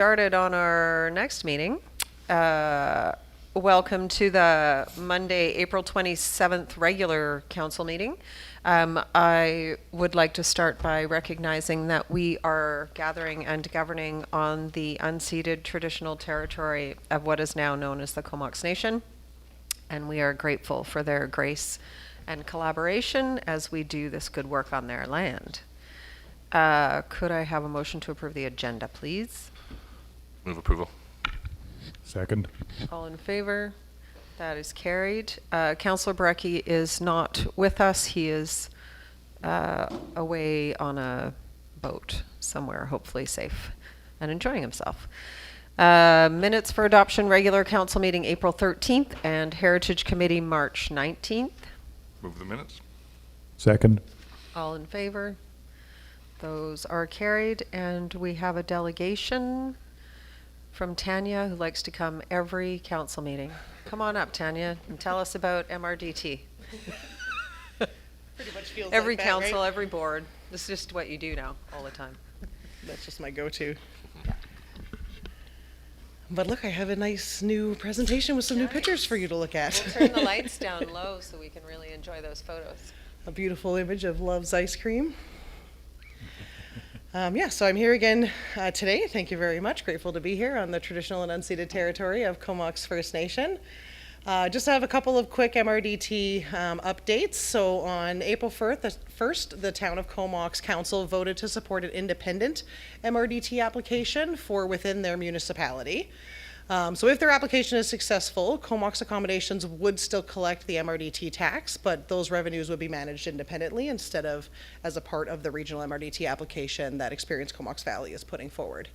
Started on our next meeting. Welcome to the Monday, April 27th regular council meeting. I would like to start by recognizing that we are gathering and governing on the unceded traditional territory of what is now known as the Comox Nation, and we are grateful for their grace and collaboration as we do this good work on their land. Could I have a motion to approve the agenda, please? Move approval. Second. All in favor? That is carried. Councillor Brecky is not with us. He is away on a boat somewhere, hopefully safe and enjoying himself. Minutes for adoption, regular council meeting April 13th and Heritage Committee March 19th. Move the minutes. Second. All in favor? Those are carried, and we have a delegation from Tanya, who likes to come every council meeting. Come on up, Tanya, and tell us about MRDT. Pretty much feels Every like that, council, right? every board. This is just what you do now, all the time. That's just my go-to. But look, I have a nice new presentation with some new pictures for you to look at. We'll turn the lights down low so we can really enjoy those photos. A beautiful image of Love's ice cream. So I'm here again today. Thank you very much. Grateful to be here on the traditional and unceded territory of Comox First Nation. Just have a couple of quick MRDT updates. So on April 1st, the Town of Comox Council voted to support an independent MRDT application for within their municipality. So if their application is successful, Comox Accommodations would still collect the MRDT tax, but those revenues would be managed independently instead of as a part of the regional MRDT application that Experience Comox Valley is putting forward.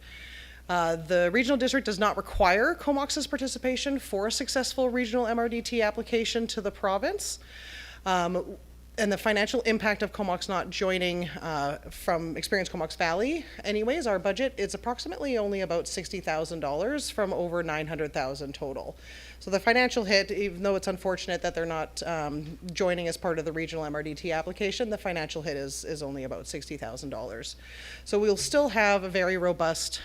The regional district does not require Comox's participation for a successful regional MRDT application to the province. And the financial impact of Comox not joining from Experience Comox Valley, anyways, our budget is approximately only about $60,000 from over $900,000 total. So the financial hit, even though it's unfortunate that they're not joining as part of the regional MRDT application, the financial hit is only about $60,000. So we'll still have a very robust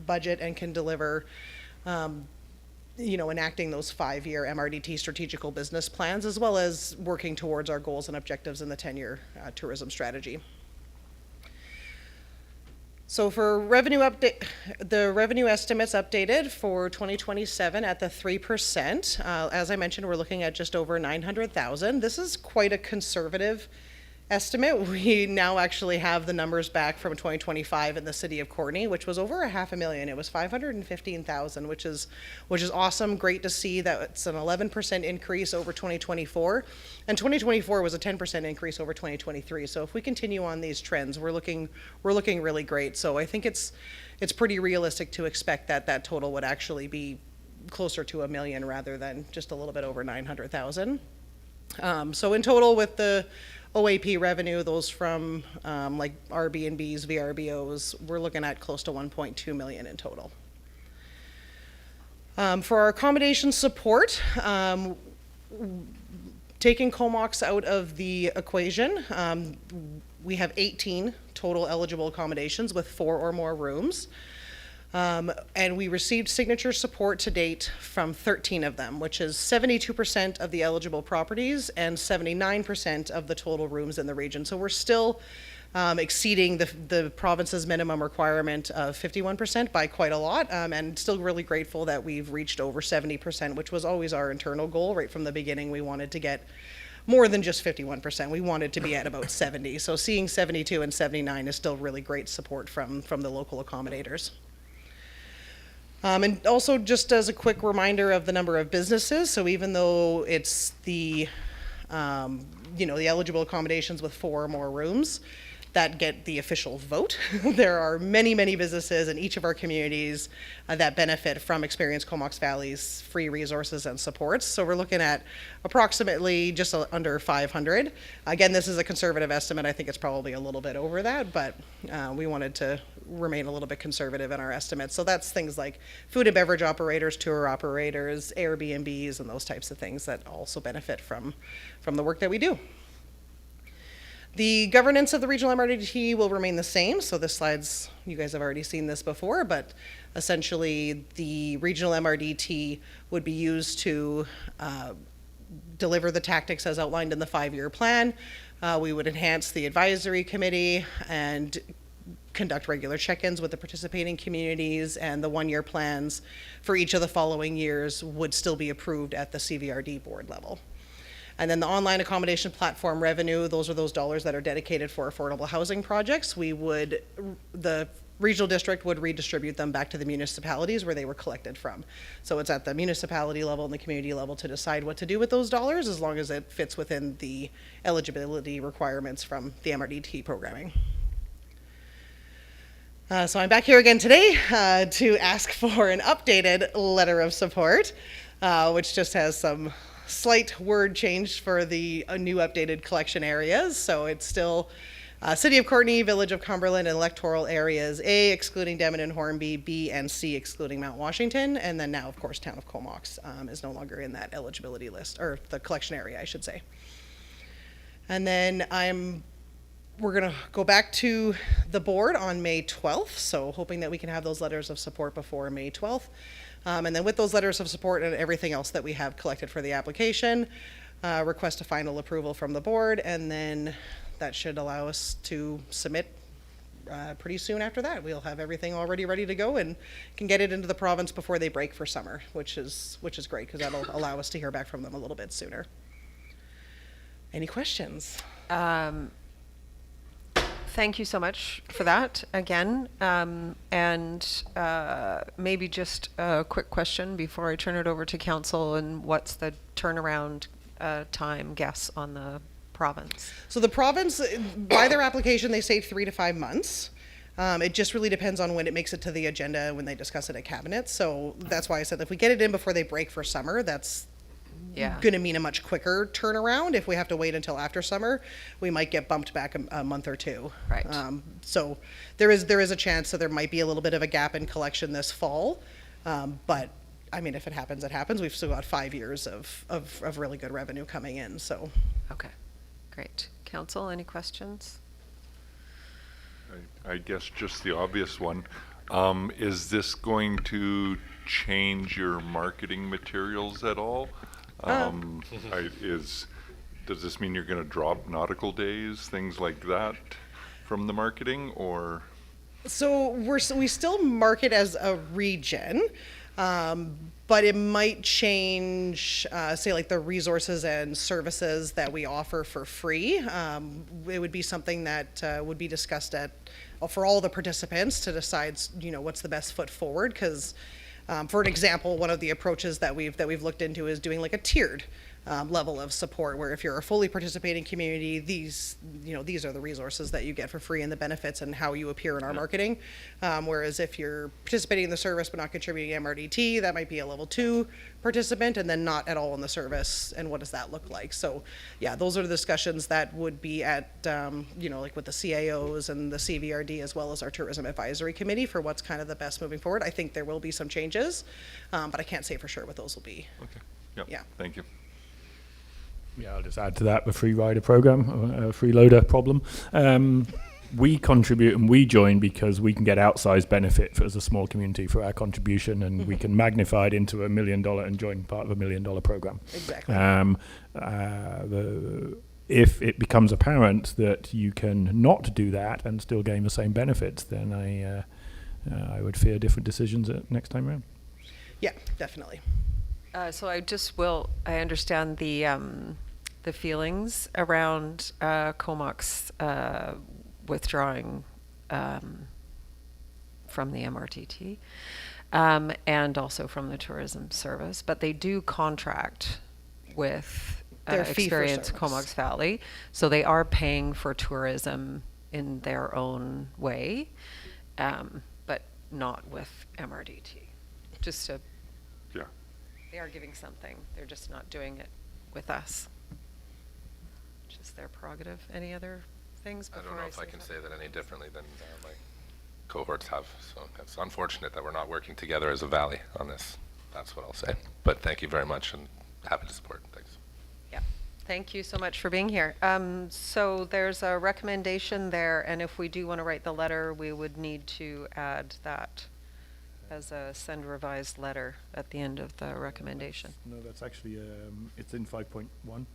budget and can deliver enacting those 5-year MRDT strategical business plans, as well as working towards our goals and objectives in the 10-year tourism strategy. So for revenue update, the revenue estimates updated for 2027 at the 3%. As I mentioned, we're looking at just over 900,000. This is quite a conservative estimate. We now actually have the numbers back from 2025 in the city of Courtenay, which was over $500,000. It was 515,000, which is awesome. Great to see that it's an 11% increase over 2024, and 2024 was a 10% increase over 2023. So if we continue on these trends, we're looking really great. So I think it's pretty realistic to expect that total would actually be closer to $1 million rather than just a little bit over 900,000. So in total, with the OAP revenue, those from like Airbnbs, VRBOs, we're looking at close to 1.2 million in total. For our accommodation support, taking Comox out of the equation, we have 18 total eligible accommodations with 4 or more rooms. And we received signature support to date from 13 of them, which is 72% of the eligible properties and 79% of the total rooms in the region. So we're still exceeding the province's minimum requirement of 51% by quite a lot, and still really grateful that we've reached over 70%, which was always our internal goal. Right from the beginning, we wanted to get more than just 51%. We wanted to be at about 70. So seeing 72 and 79 is still really great support from the local accommodators. And also, just as a quick reminder of the number of businesses, so even though it's the eligible accommodations with 4 or more rooms that get the official vote, there are many businesses in each of our communities that benefit from Experience Comox Valley's free resources and supports. So we're looking at approximately just under 500. Again, this is a conservative estimate. I think it's probably a little bit over that, but we wanted to remain a little bit conservative in our estimates. So that's things like food and beverage operators, tour operators, Airbnbs, and those types of things that also benefit from the work that we do. The governance of the regional MRDT will remain the same. So this slide's, you guys have already seen this before, but essentially the regional MRDT would be used to deliver the tactics as outlined in the 5-year plan. We would enhance the advisory committee and conduct regular check-ins with the participating communities, and the 1-year plans for each of the following years would still be approved at the CVRD board level. And then the online accommodation platform revenue, those are those dollars that are dedicated for affordable housing projects. The regional district would redistribute them back to the municipalities where they were collected from. So it's at the municipality level and the community level to decide what to do with those dollars, as long as it fits within the eligibility requirements from the MRDT programming. So I'm back here again today to ask for an updated letter of support, which just has some slight word change for the new updated collection areas. So it's still City of Courtenay, Village of Cumberland, and electoral areas A, excluding Denman and Hornby, B and C, excluding Mount Washington, and then now, of course, Town of Comox is no longer in that eligibility list, or the collection area, I should say. And then we're going to go back to the board on May 12th, so hoping that we can have those letters of support before May 12th. And then with those letters of support and everything else that we have collected for the application, request a final approval from the board, and then that should allow us to submit pretty soon after that. We'll have everything already ready to go and can get it into the province before they break for summer, which is great, because that'll allow us to hear back from them a little bit sooner. Any questions? Thank you so much for that again. And maybe just a quick question before I turn it over to council, and what's the turnaround time guess on the province? So the province, by their application, they say 3 to 5 months. It just really depends on when it makes it to the agenda, when they discuss it at cabinet. So that's why I said if we get it in before they break for summer, that's going to mean a much quicker turnaround. If we have to wait until after summer, we might get bumped back a month or two. Right. So there is a chance that there might be a little bit of a gap in collection this fall. But I mean, if it happens, it happens. We've still got 5 years of really good revenue coming in. So. Okay, great. Council, any questions? I guess just the obvious one. Is this going to change your marketing materials at all? Does this mean you're going to drop nautical days, things like that, from the marketing, or? So we still market as a region, but it might change, say, like the resources and services that we offer for free. It would be something that would be discussed for all the participants to decide, what's the best foot forward. Because, for an example, one of the approaches that we've looked into is doing like a tiered level of support, where if you're a fully participating community, these are the resources that you get for free and the benefits and how you appear in our marketing. Whereas if you're participating in the service but not contributing to MRDT, that might be a level 2 participant and then not at all in the service. And what does that look like? So yeah, those are the discussions that would be at, like with the CAOs and the CVRD, as well as our tourism advisory committee, for what's kind of the best moving forward. I think there will be some changes, but I can't say for sure what those will be. Okay. Yep. Yeah. Thank you. Yeah, I'll just add to that the free rider program, freeloader problem. We contribute and we join because we can get outsized benefit as a small community for our contribution, and we can magnify it into $1 million and join part of $1 million program. Exactly. If it becomes apparent that you can not do that and still gain the same benefits, then I would fear different decisions next time around. Yeah, definitely. So I understand the feelings around Comox withdrawing from the MRTT and also from the tourism service, but they do contract with Their fee for Experience service. Comox Valley, so they are paying for tourism in their own way, but not with MRDT. Yeah. They are giving something. They're just not doing it with us. Which is their prerogative. Any other things I before don't know if I say can that? say that any differently than my cohorts have. So it's unfortunate that we're not working together as a valley on this. That's what I'll say. But thank you very much, and happy to support. Thanks. Yeah. Thank you so much for being here. So there's a recommendation there, and if we do want to write the letter, we would need to add that as a send revised letter at the end of the recommendation. No, that's actually, it's in 5.1.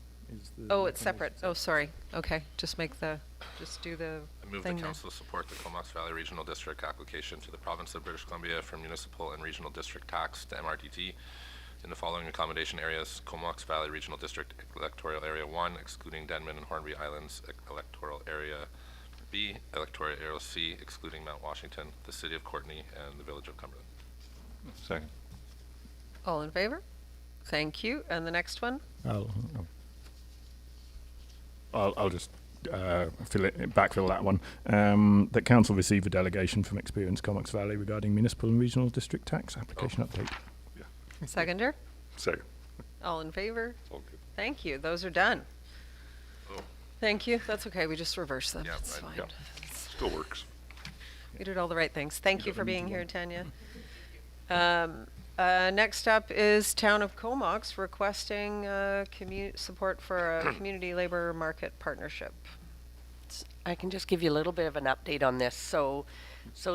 Is the Oh, it's separate. recommendation. Oh, sorry. Okay, just do the I move the thing there. council support the Comox Valley Regional District application to the province of British Columbia for municipal and regional district tax to MRTT in the following accommodation areas: Comox Valley Regional District Electoral Area 1, excluding Denman and Hornby Islands, Electoral Area B, Electoral Area C, excluding Mount Washington, the City of Courtenay, and the Village of Cumberland. Second. All in favor? Thank you. And the next one? I'll just backfill that one. That council receive a delegation from Experience Comox Valley regarding municipal and regional district tax application update. Seconder? Second. All in favor? All good. Thank you. Those are done. Oh. Thank you. That's okay. We just reverse them. Yeah, It's right. fine. Yeah. Still works. We did all the right things. Thank you for don't need being to here, one. Tanya. Next up is Town of Comox requesting support for a community labor market partnership. I can just give you a little bit of an update on this. So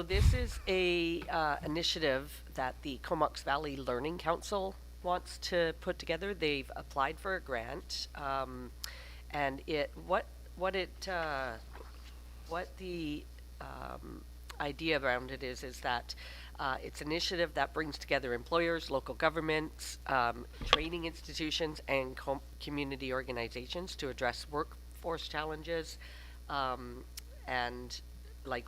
this is a initiative that the Comox Valley Learning Council wants to put together. They've applied for a grant, and what the idea around it is that it's an initiative that brings together employers, local governments, training institutions, and community organizations to address workforce challenges, and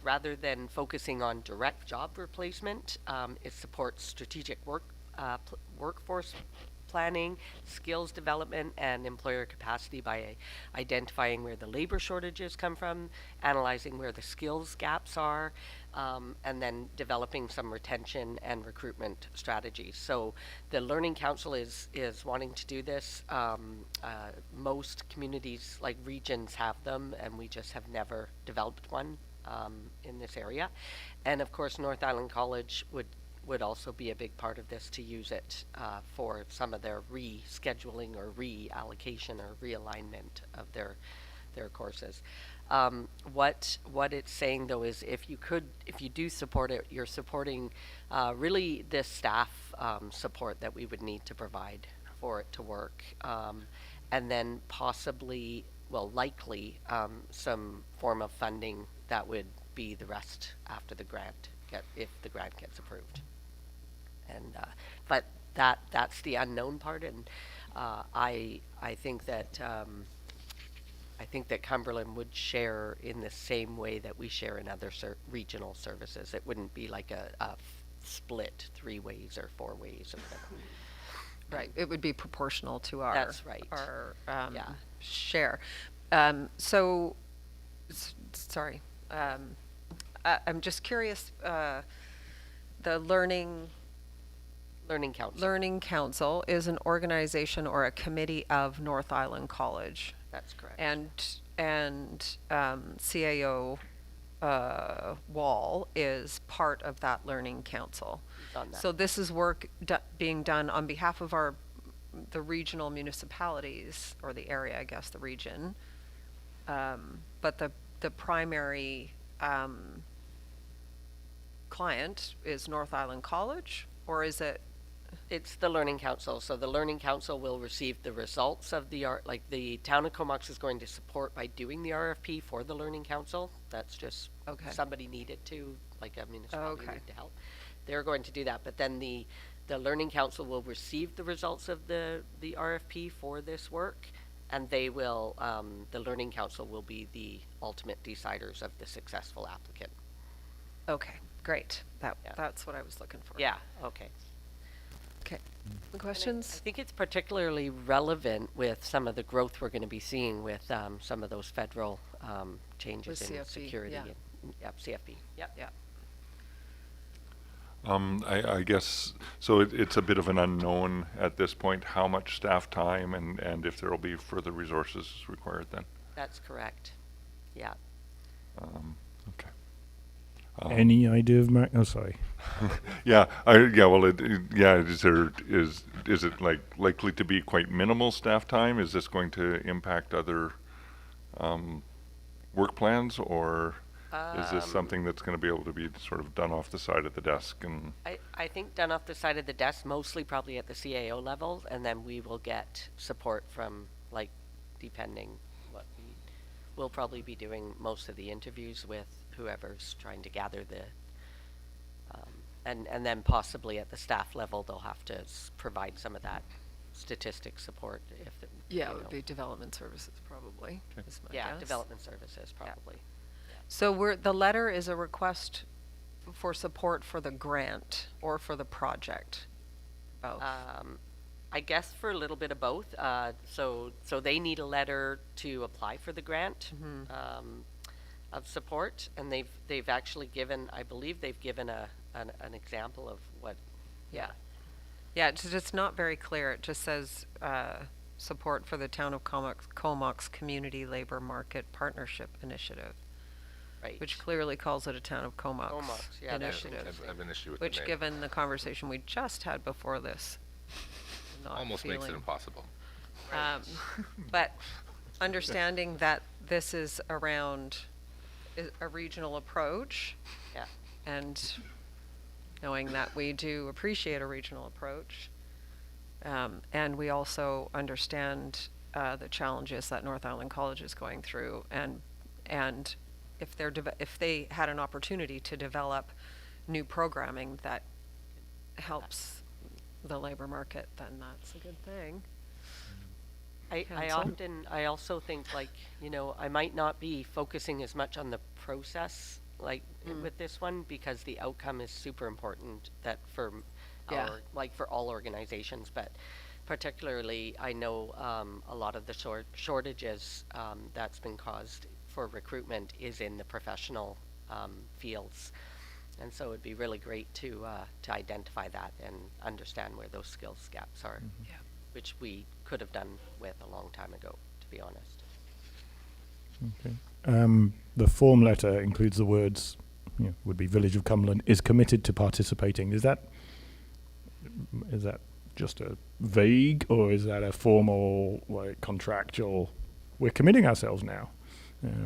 rather than focusing on direct job replacement, it supports strategic workforce planning, skills development, and employer capacity by identifying where the labor shortages come from, analyzing where the skills gaps are, and then developing some retention and recruitment strategies. So the Learning Council is wanting to do this. Most communities, like regions, have them, and we just have never developed one in this area. And of course, North Island College would also be a big part of this, to use it for some of their rescheduling or reallocation or realignment of their courses. What it's saying though is if you do support it, you're supporting really the staff support that we would need to provide for it to work, and then possibly, likely, some form of funding that would be the rest after the grant, if the grant gets approved. And but that's the unknown part, and I think that Cumberland would share in the same way that we share in other regional services. It wouldn't be like a split 3 ways or 4 ways or whatever. Right. It would be proportional to our That's right. our Yeah. share. Sorry. I'm just curious. The Learning Learning Council. is an organization or a committee of North Island College, That's correct. and CAO Wall is part of that Learning Council. Done that. So this is work being done on behalf of the regional municipalities, or the area, I guess, the region. But the primary client is North Island College, or is it? It's the Learning Council. So the Learning Council will receive the results of the the town of Comox is going to support by doing the RFP for the Learning Council. That's just Okay. somebody needed to, like a municipality Okay. needed to help. They're going to do that, but then the Learning Council will receive the results of the RFP for this work, and they will, the Learning Council will be the ultimate deciders of the successful applicant. Okay, great. Yeah. That's what I was looking for. Yeah, okay. Okay. I Questions? think it's particularly relevant with some of the growth we're going to be seeing with some of those federal changes With in CFP, security. yeah. CFP. Yep. Yeah. I guess, so it's a bit of an unknown at this point, how much staff time and if there will be further resources required then. That's correct. Yeah. Okay. Any idea of oh, sorry. Yeah, well, is it like likely to be quite minimal staff time? Is this going to impact other work plans, or is this something that's going to be able to be sort of done off the side of the desk? And I think done off the side of the desk, mostly probably at the CAO level, and then we will get support from, like, depending what we'll probably be doing most of the interviews with whoever's trying to gather the, and then possibly at the staff level, they'll have to provide some of that statistic support if, Yeah, it would be development services probably, is my yeah, guess. development services probably. So the letter is a request for support for the grant or for the project? Both. I guess for a little bit of both. So they need a letter to apply for the grant of support, and they've actually given, I believe they've given an example of what. Yeah. Yeah, it's just not very clear. It just says support for the Town of Comox Community Labor Market Partnership Initiative, Right. which clearly calls it a Town of Comox, Comox, yeah, that's initiative. I have an issue with Which, the name. given the conversation we just had before this, not Almost makes it feeling- impossible. But understanding that this is around a regional approach, Yeah. and knowing that we do appreciate a regional approach, and we also understand the challenges that North Island College is going through, and if if they had an opportunity to develop new programming that helps the labor market, then that's a good thing. Council? I also think, like, I might not be focusing as much on the process, like, with this one, because the outcome is super important that for Yeah. for all organizations, but particularly I know a lot of the shortages that's been caused for recruitment is in the professional fields. And so it'd be really great to identify that and understand where those skills gaps are, Yeah. which we could have done with a long time ago, to be honest. Okay. The form letter includes the words, would be Village of Cumberland is committed to participating. Is that just a vague, or is that a formal, like, contractual? We're committing ourselves now.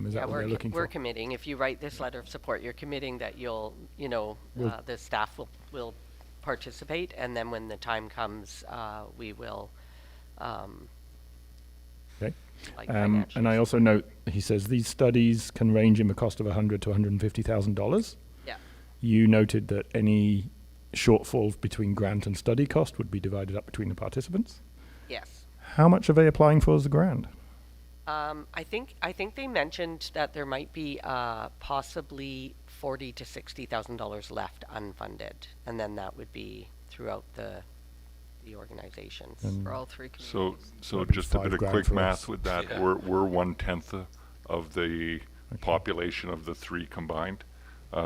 Is that what they're looking we're for? committing. If you write this letter of support, you're committing that you'll, the staff will participate, and then when the time comes, we will, Okay. like, And I financially. also note he says these studies can range in the cost of $100,000 to $150,000. Yeah. You noted that any shortfalls between grant and study cost would be divided up between the participants. Yes. How much are they applying for as a grant? I think they mentioned that there might be possibly $40,000 to $60,000 left unfunded, and then that would be throughout the organizations. And For all three so communities. so That'd be just a bit $5 of grand quick for math us. with that. Yeah. We're 1/10 of the population of the three combined,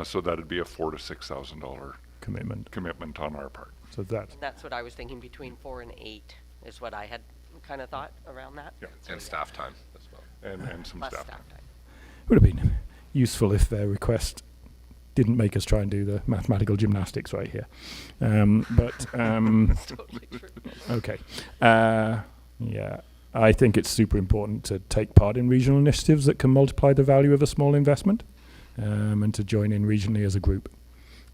so that'd be a $4,000 to $6,000 Commitment. commitment on our part. So that's And that's what I was thinking, between 4 and 8 is what I had kind of thought around that. Yeah. So, And staff time as well. And some Plus staff. staff time. would have been useful if their request didn't make us try and do the mathematical gymnastics right here. Totally true. Okay. Yeah, I think it's super important to take part in regional initiatives that can multiply the value of a small investment, and to join in regionally as a group.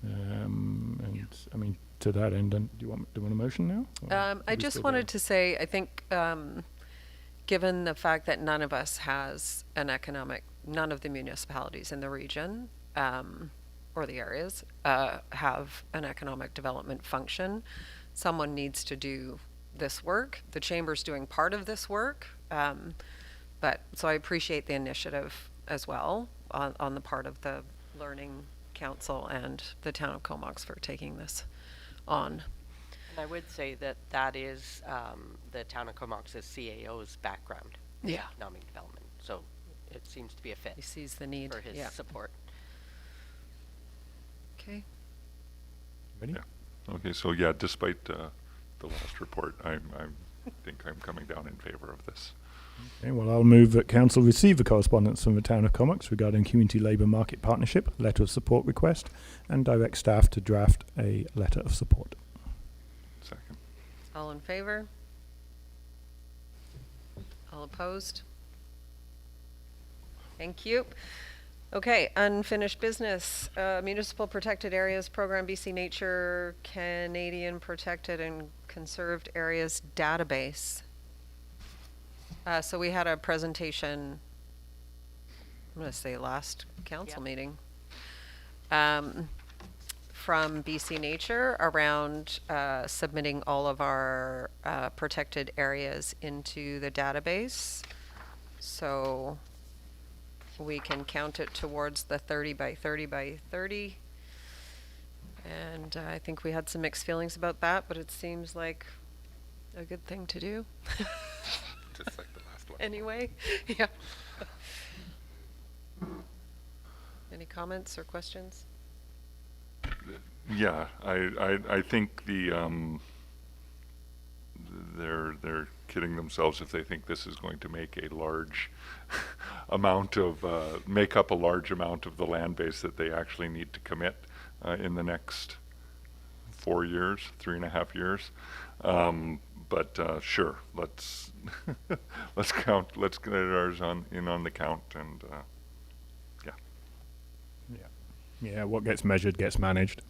And I mean, to that end, do you want a motion now? Or I are we just still wanted to say, I think, given the fact that none of us has none of the municipalities in the region, or the areas, have an economic development function, someone needs to do this work. The Chamber's doing part of this work, so I appreciate the initiative as well on the part of the Learning Council and the Town of Comox for taking this on. And I would say that is the Town of Comox's CAO's background. Yeah. Economic development. So it seems to be a fit He sees the need. for his Yeah. support. Okay. Ready? Yeah. Okay, so yeah, despite the last report, I think I'm coming down in favor of this. Okay, well, I'll move that council receive the correspondence from the town of Comox regarding community labour market partnership, letter of support request, and direct staff to draft a letter of support. Second. All in favor? All opposed? Thank you. Okay, unfinished business. Municipal Protected Areas Program, BC Nature, Canadian Protected and Conserved Areas Database. So we had a presentation, I'm going to say last council Yep. meeting, from BC Nature around submitting all of our protected areas into the database. So we can count it towards the 30 by 30 by 30. And I think we had some mixed feelings about that, but it seems like a good thing to do. Just like the last one. Anyway, yeah. Any comments or questions? Yeah, I think they're kidding themselves if they think this is going to make a large amount of make up a large amount of the land base that they actually need to commit in the next 4 years, 3.5 years. But sure, let's let's get ours on the count, and yeah. Yeah, what gets measured gets managed,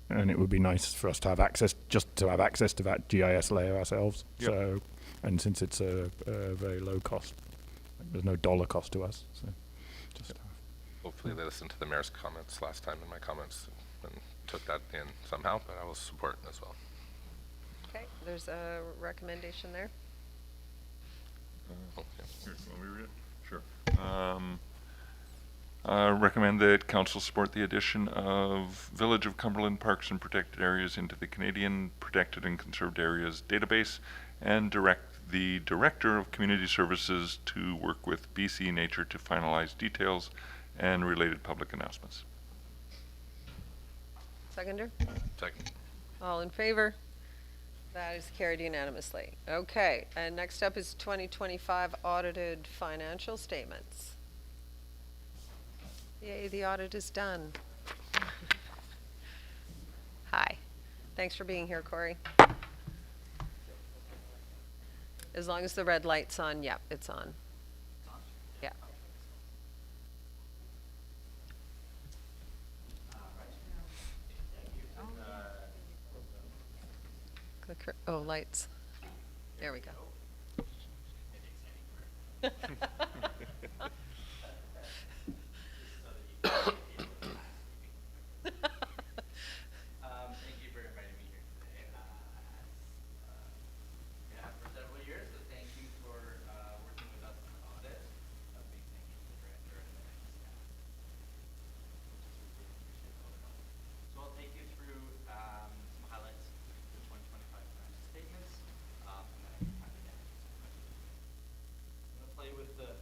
and it would be nice for us to have access, just to have access to that GIS layer ourselves. Yep. So, and since it's a very low cost, there's no dollar cost to us. So, just Hopefully they listened to the mayor's comments last time and my comments and took that in somehow, but I will support as well. Okay, there's a recommendation there. Oh, yeah. Here, want me to read it? Sure. Recommend that council support the addition of Village of Cumberland Parks and Protected Areas into the Canadian Protected and Conserved Areas database, and direct the Director of Community Services to work with BC Nature to finalize details and related public announcements. Seconder? Second. All in favor? That is carried unanimously. Okay, and next up is 2025 audited financial statements. Yay, the audit is done. Hi. Thanks for being here, Corey. As long as the red light's on, yep, it's on. Yeah. Clicker, oh, lights. There we go. Thank you for inviting me here today. For several years, so thank you for working with us on the audit. A big thank you to the director and the staff. So I'll take you through some highlights of the 2025 financial statements, and then I can kind of get into some questions. I'm going to play with the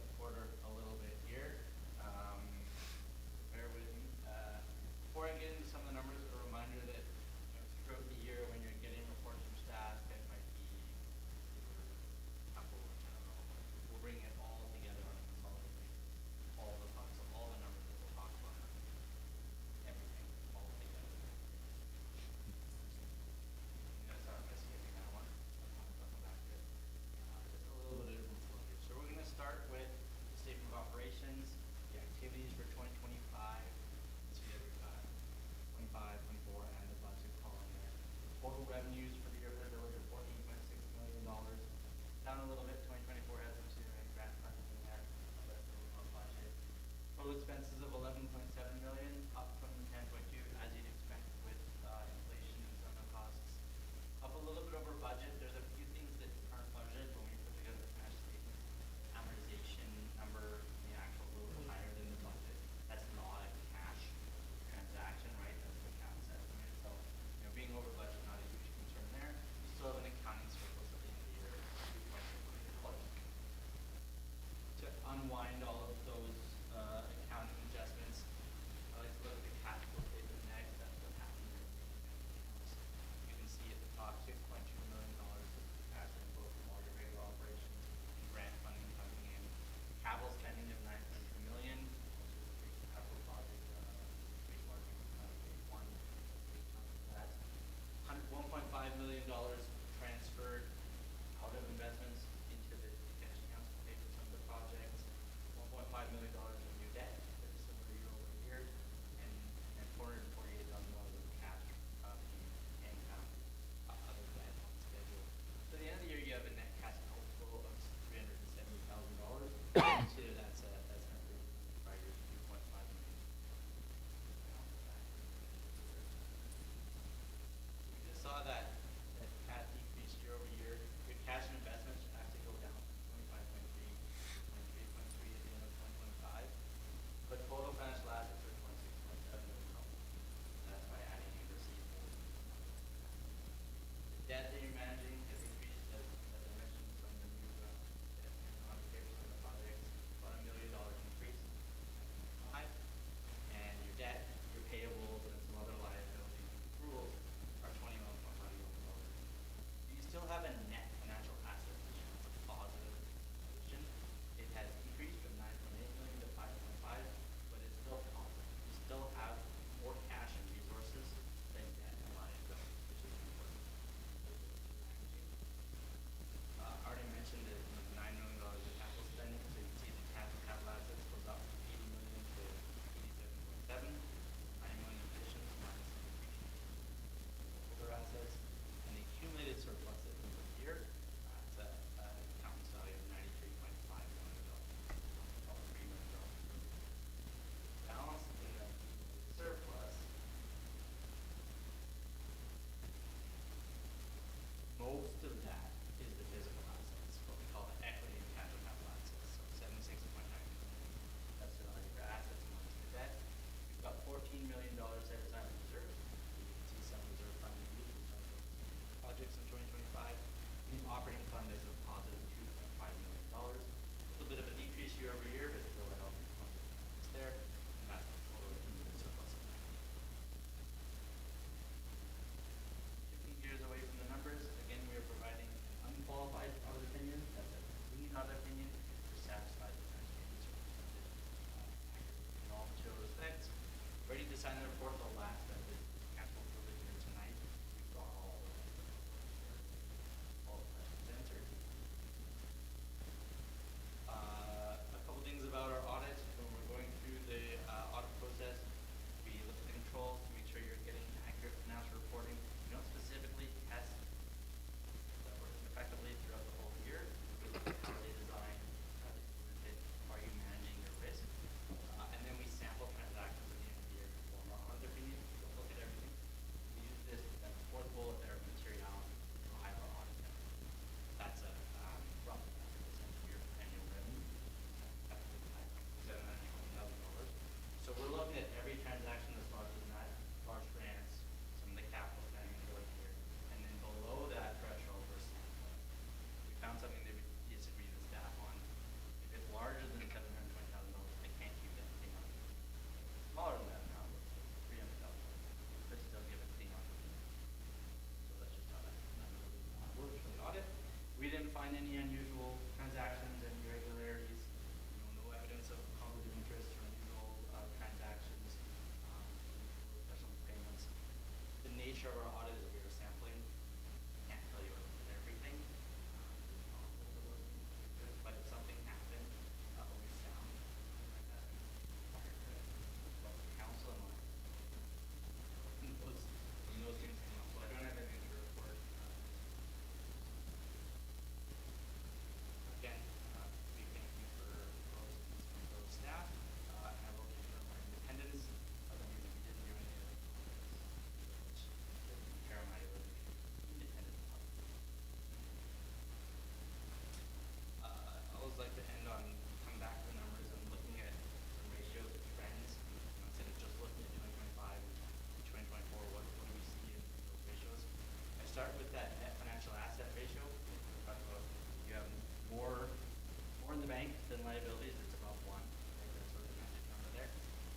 bank than liabilities, it's above 1. Right? That's sort of the magic number there.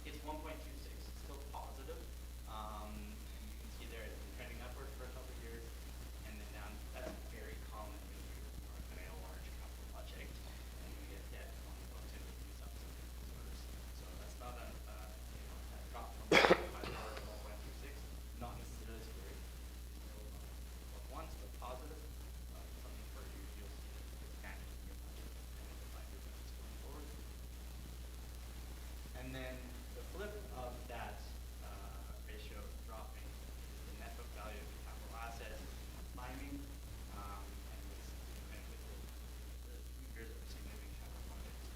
It's 1.26, it's still positive. And you can see there it's been trending upward for a couple of years. And then down, that's very common when you're doing a large capital project and you get debt on the books and you use up some reserves. So that's not a, that drop from 1.5 to 1.26, not necessarily scary. Once, but positive, something for you, you'll see it's managed in your budget and in the 5-year budgets going forward. And then the flip of that ratio dropping is the net book value of the capital assets climbing, and with the 2 years of significant capital projects.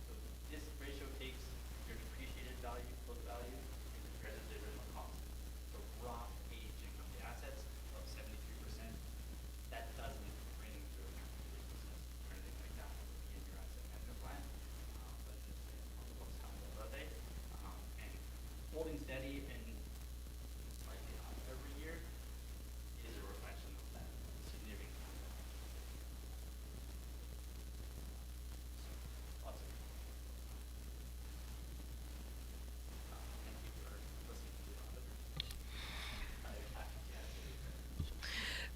So this ratio takes your depreciated value, book value, and compares it to the original cost. So raw aging of the assets of 73%, that doesn't bring into account the business or anything like that in your asset management plan, but it's just on the books how well are they. And holding steady and slightly up every year is a reflection of that significant capital. So, lots of thank you for listening to the auditor.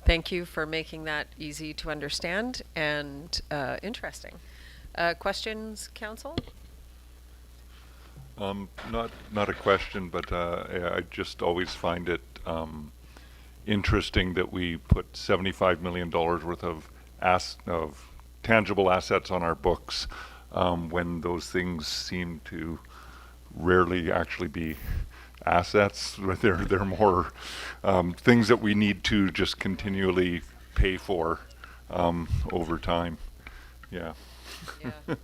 Thank you for making that easy to understand and interesting. Questions, council? Not a question, but I just always find it interesting that we put $75 million worth of tangible assets on our books when those things seem to rarely actually be assets. They're more things that we need to just continually pay for over time. Yeah. Yeah. Yeah,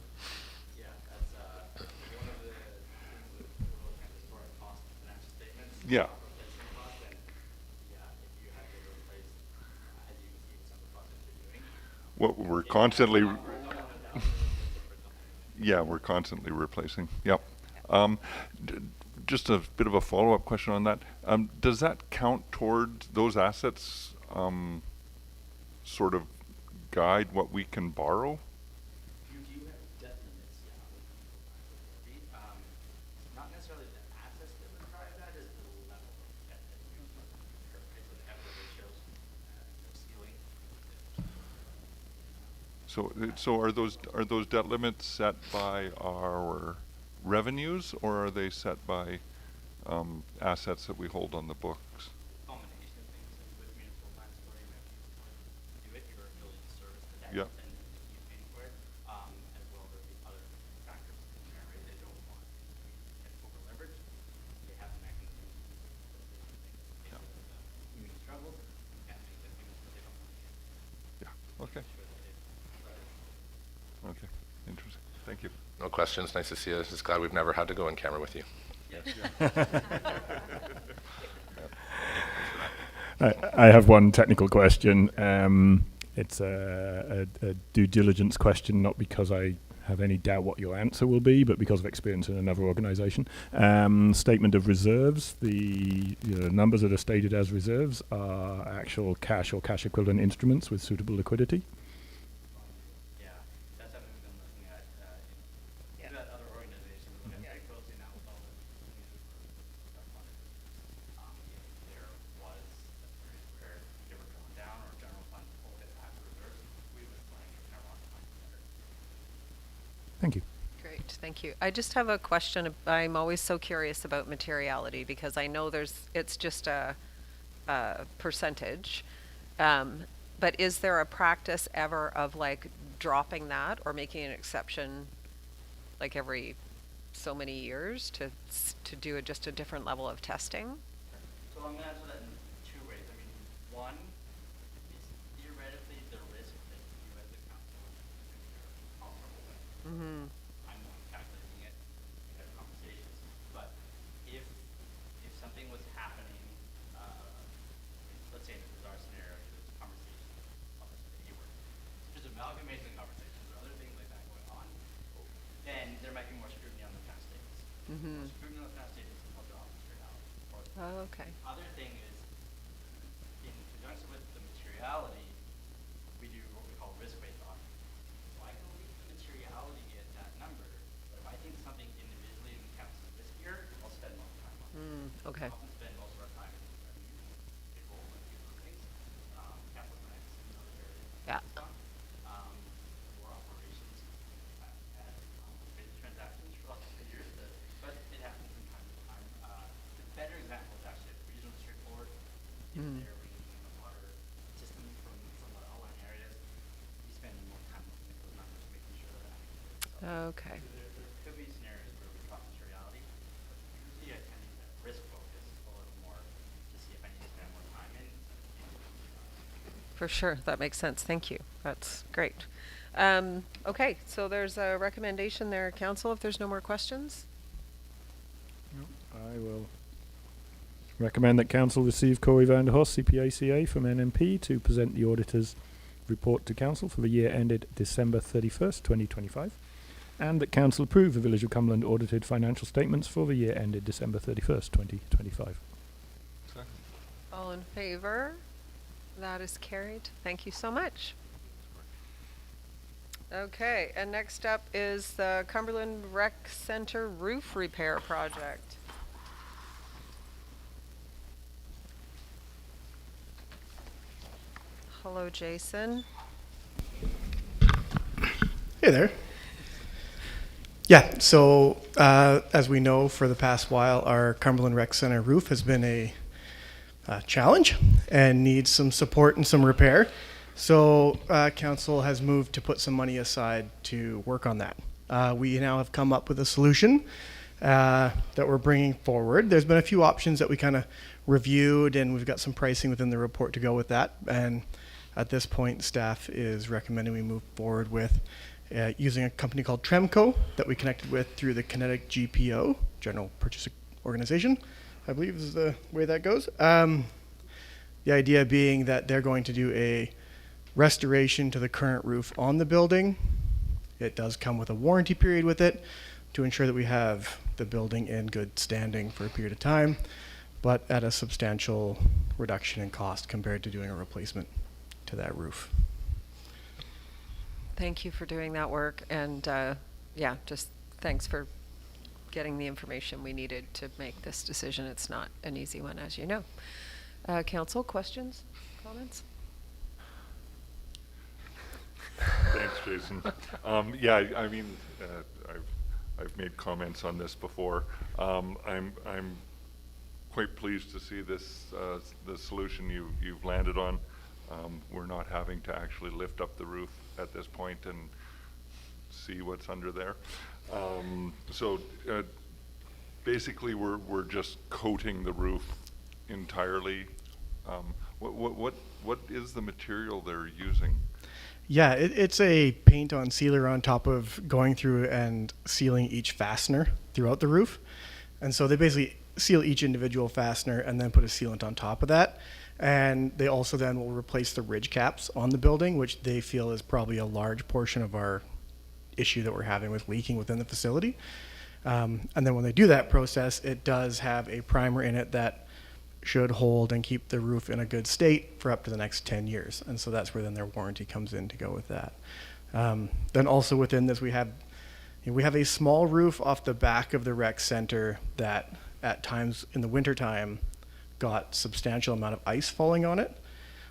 that's one of the things with the little transitory cost of financial statements. Yeah. Replacement cost, and yeah, if you had to replace, as you can see with some of the projects you're doing. What we're constantly, For a couple of $1,000, for a couple of million. yeah, we're constantly replacing. Yep. Just a bit of a follow-up question on that. Does that count toward those assets? Sort of guide what we can borrow? You do have debt limits, yeah, with not necessarily the assets that would drive that, is the level of debt that you incur, right? So the equity ratios, the ceiling. So are those debt limits set by our revenues, or are they set by assets that we hold on the books? Combination of things, and with municipal plans, where you have to do it, your ability to service the debt Yeah. and you paying for it, as well as the other factors in there, right? They don't want to get over leveraged. They have mechanisms that they think community struggles, you can't make them payments, but they don't want to get. Yeah. Okay. Sure that they Okay. Interesting. Thank you. No questions. Nice to see you. Just glad we've never had to go in camera with you. I have one technical question. It's a due diligence question, not because I have any doubt what your answer will be, but because of experience in another organisation. Statement of reserves. The numbers that are stated as reserves are actual cash or cash equivalent instruments with suitable liquidity. Yeah, that's something we've been looking at in other organizations, looking at very closely now with all the if there was a period where they were drawn down or general fund pulled it back to reserves, we would flag it in our line better. Thank you. Great, thank you. I just have a question. I'm always so curious about materiality because I know it's just a percentage. But is there a practice ever of like dropping that or making an exception like every so many years to do just a different level of testing? So I'm going to answer that in 2 ways. I mean, one is theoretically the risk that you as the council are comfortable with. Mm-hmm. I'm not calculating it, we have conversations, but if something was happening, let's say in the bizarre scenario, there's a conversation of just amalgamation conversations or other things like that going on, then there might be more scrutiny on the past statements. Mm-hmm. More scrutiny on the past statements will draw materiality. Oh, okay. Other thing is, in conjunction with the materiality, we do what we call risk-based auditing. So I can Okay. There could be scenarios where we talk materiality, but usually I tend to risk focus a little more to see if I need to spend more time in. For sure, that makes sense. Thank you. That's great. Okay, so there's a recommendation there, council, if there's no more questions. I will recommend that council receive Corey van der Horst, CPACA from NMP, to present the auditor's report to council for the year ended December 31st, 2025, and that council approve the Village of Cumberland audited financial statements for the year ended December 31st, 2025. Second. All in favor? That is carried. Thank you so much. Okay, and next up is the Cumberland Rec Center roof repair project. Hello, Jason. Hey there. Yeah, so as we know, for the past while, our Cumberland Rec Center roof has been a challenge and needs some support and some repair. So council has moved to put some money aside to work on that. We now have come up with a solution that we're bringing forward. There's been a few options that we kind of reviewed, and we've got some pricing within the report to go with that. And at this point, staff is recommending we move forward with using a company called Tremco that we connected with through the Kinetic GPO, General Purchase Organization, I believe is the way that goes. The idea being that they're going to do a restoration to the current roof on the building. It does come with a warranty period with it to ensure that we have the building in good standing for a period of time, but at a substantial reduction in cost compared to doing a replacement to that roof. Thank you for doing that work, and yeah, just thanks for getting the information we needed to make this decision. It's not an easy one, as you know. Council, questions, comments? Thanks, Jason. Yeah, I mean, I've made comments on this before. I'm quite pleased to see this the solution you've landed on. We're not having to actually lift up the roof at this point and see what's under there. So basically, we're just coating the roof entirely. What is the material they're using? Yeah, it's a paint on sealer on top of going through and sealing each fastener throughout the roof. And so they basically seal each individual fastener and then put a sealant on top of that. And they also then will replace the ridge caps on the building, which they feel is probably a large portion of our issue that we're having with leaking within the facility. And then when they do that process, it does have a primer in it that should hold and keep the roof in a good state for up to the next 10 years. And so that's where then their warranty comes in to go with that. Then also within this, we have a small roof off the back of the rec center that at times in the wintertime got substantial amount of ice falling on it.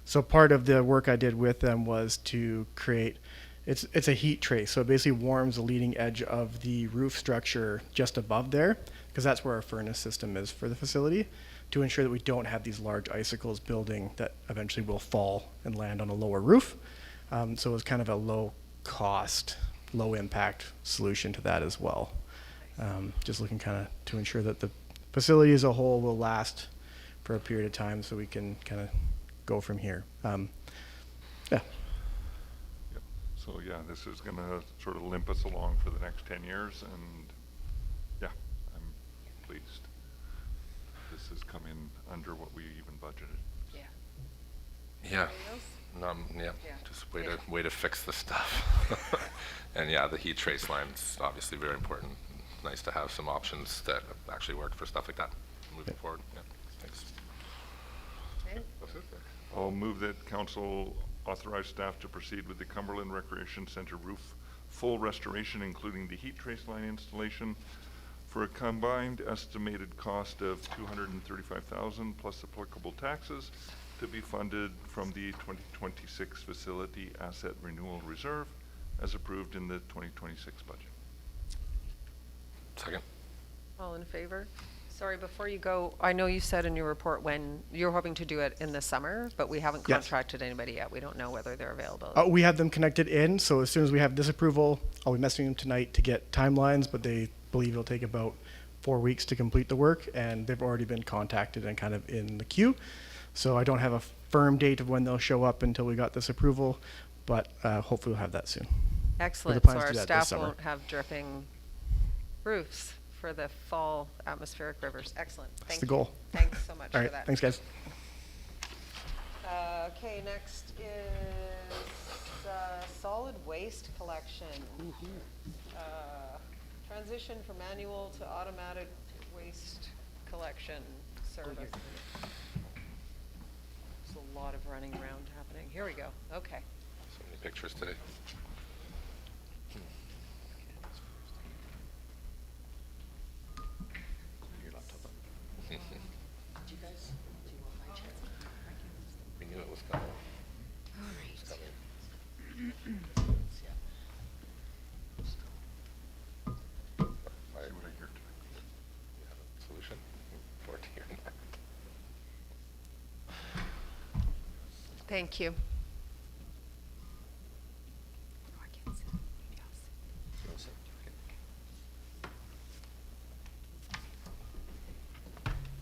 So part of the work I did with them was to create, it's a heat trace. So it basically warms the leading edge of the roof structure just above there, because that's where our furnace system is for the facility, to ensure that we don't have these large icicles building that eventually will fall and land on a lower roof. So it was kind of a low cost, low impact solution to that as well. Just looking kind of to ensure that the facility as a whole will last for a period of time so we can kind of go from here. Yeah. Yep. So yeah, this is going to sort of limp us along for the next 10 years, and yeah, I'm pleased. This has come in under what we even budgeted. Yeah. Yeah. Anything else? Yeah, Yeah. just way to fix the stuff. And yeah, the heat trace line's obviously very important. Nice to have some options that actually work for stuff like that moving forward. Yeah, thanks. Okay. I'll move that council authorize staff to proceed with the Cumberland Recreation Center roof full restoration, including the heat trace line installation, for a combined estimated cost of $235,000 plus applicable taxes, to be funded from the 2026 Facility Asset Renewal Reserve as approved in the 2026 budget. Second. All in favor? Sorry, before you go, I know you said in your report when you're hoping to do it in the summer, but we haven't Yes. contracted anybody yet. We don't know whether they're available. We have them connected in, so as soon as we have this approval, I'll be messaging them tonight to get timelines, but they believe it'll take about 4 weeks to complete the work, and they've already been contacted and kind of in the queue. So I don't have a firm date of when they'll show up until we got this approval, but hopefully we'll have that soon. Excellent. plans So to our do that this staff summer. won't have dripping roofs for the fall atmospheric rivers. Excellent. Thank the you. goal. Thanks so much All for right, that. thanks, guys. Okay, next is solid waste collection. Transition from manual to automated waste collection service. There's a lot of running around happening. Here we go. Okay. So many pictures today. We knew it was coming. It's coming. Fire. See what I hear tonight. You have a solution? Forward to hearing that. Thank you.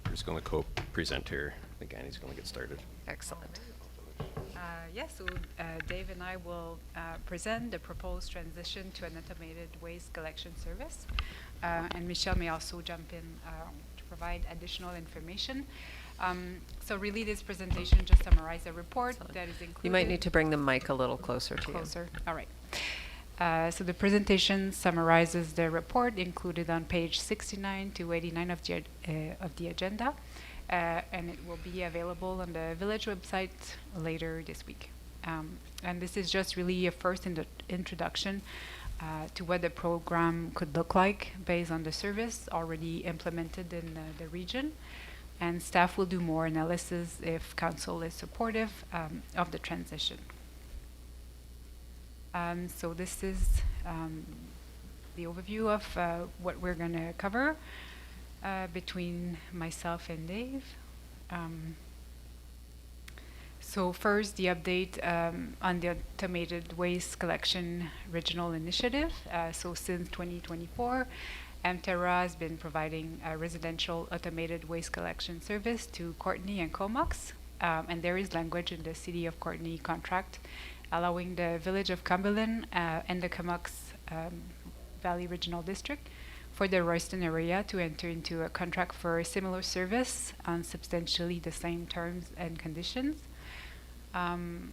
We're just going to co-present here. I think Annie's going to get started. Excellent. Yes, so Dave and I will present the proposed transition to an automated waste collection service. And Michelle may also jump in to provide additional information. So really this presentation just summarizes a report that is included. You might need to bring the mic a little closer to you. Closer, all right. So the presentation summarizes the report included on page 69 to 89 of the agenda. And it will be available on the village website later this week. And this is just really a first introduction to what the program could look like based on the service already implemented in the region. And staff will do more analysis if council is supportive of the transition. So this is the overview of what we're going to cover. Between myself and Dave. So first, the update on the automated waste collection regional initiative. So since 2024, Amterra has been providing a residential automated waste collection service to Courtenay and Comox. And there is language in the City of Courtenay contract allowing the Village of Cumberland and the Comox Valley Regional District for the Royston area to enter into a contract for a similar service on substantially the same terms and conditions. And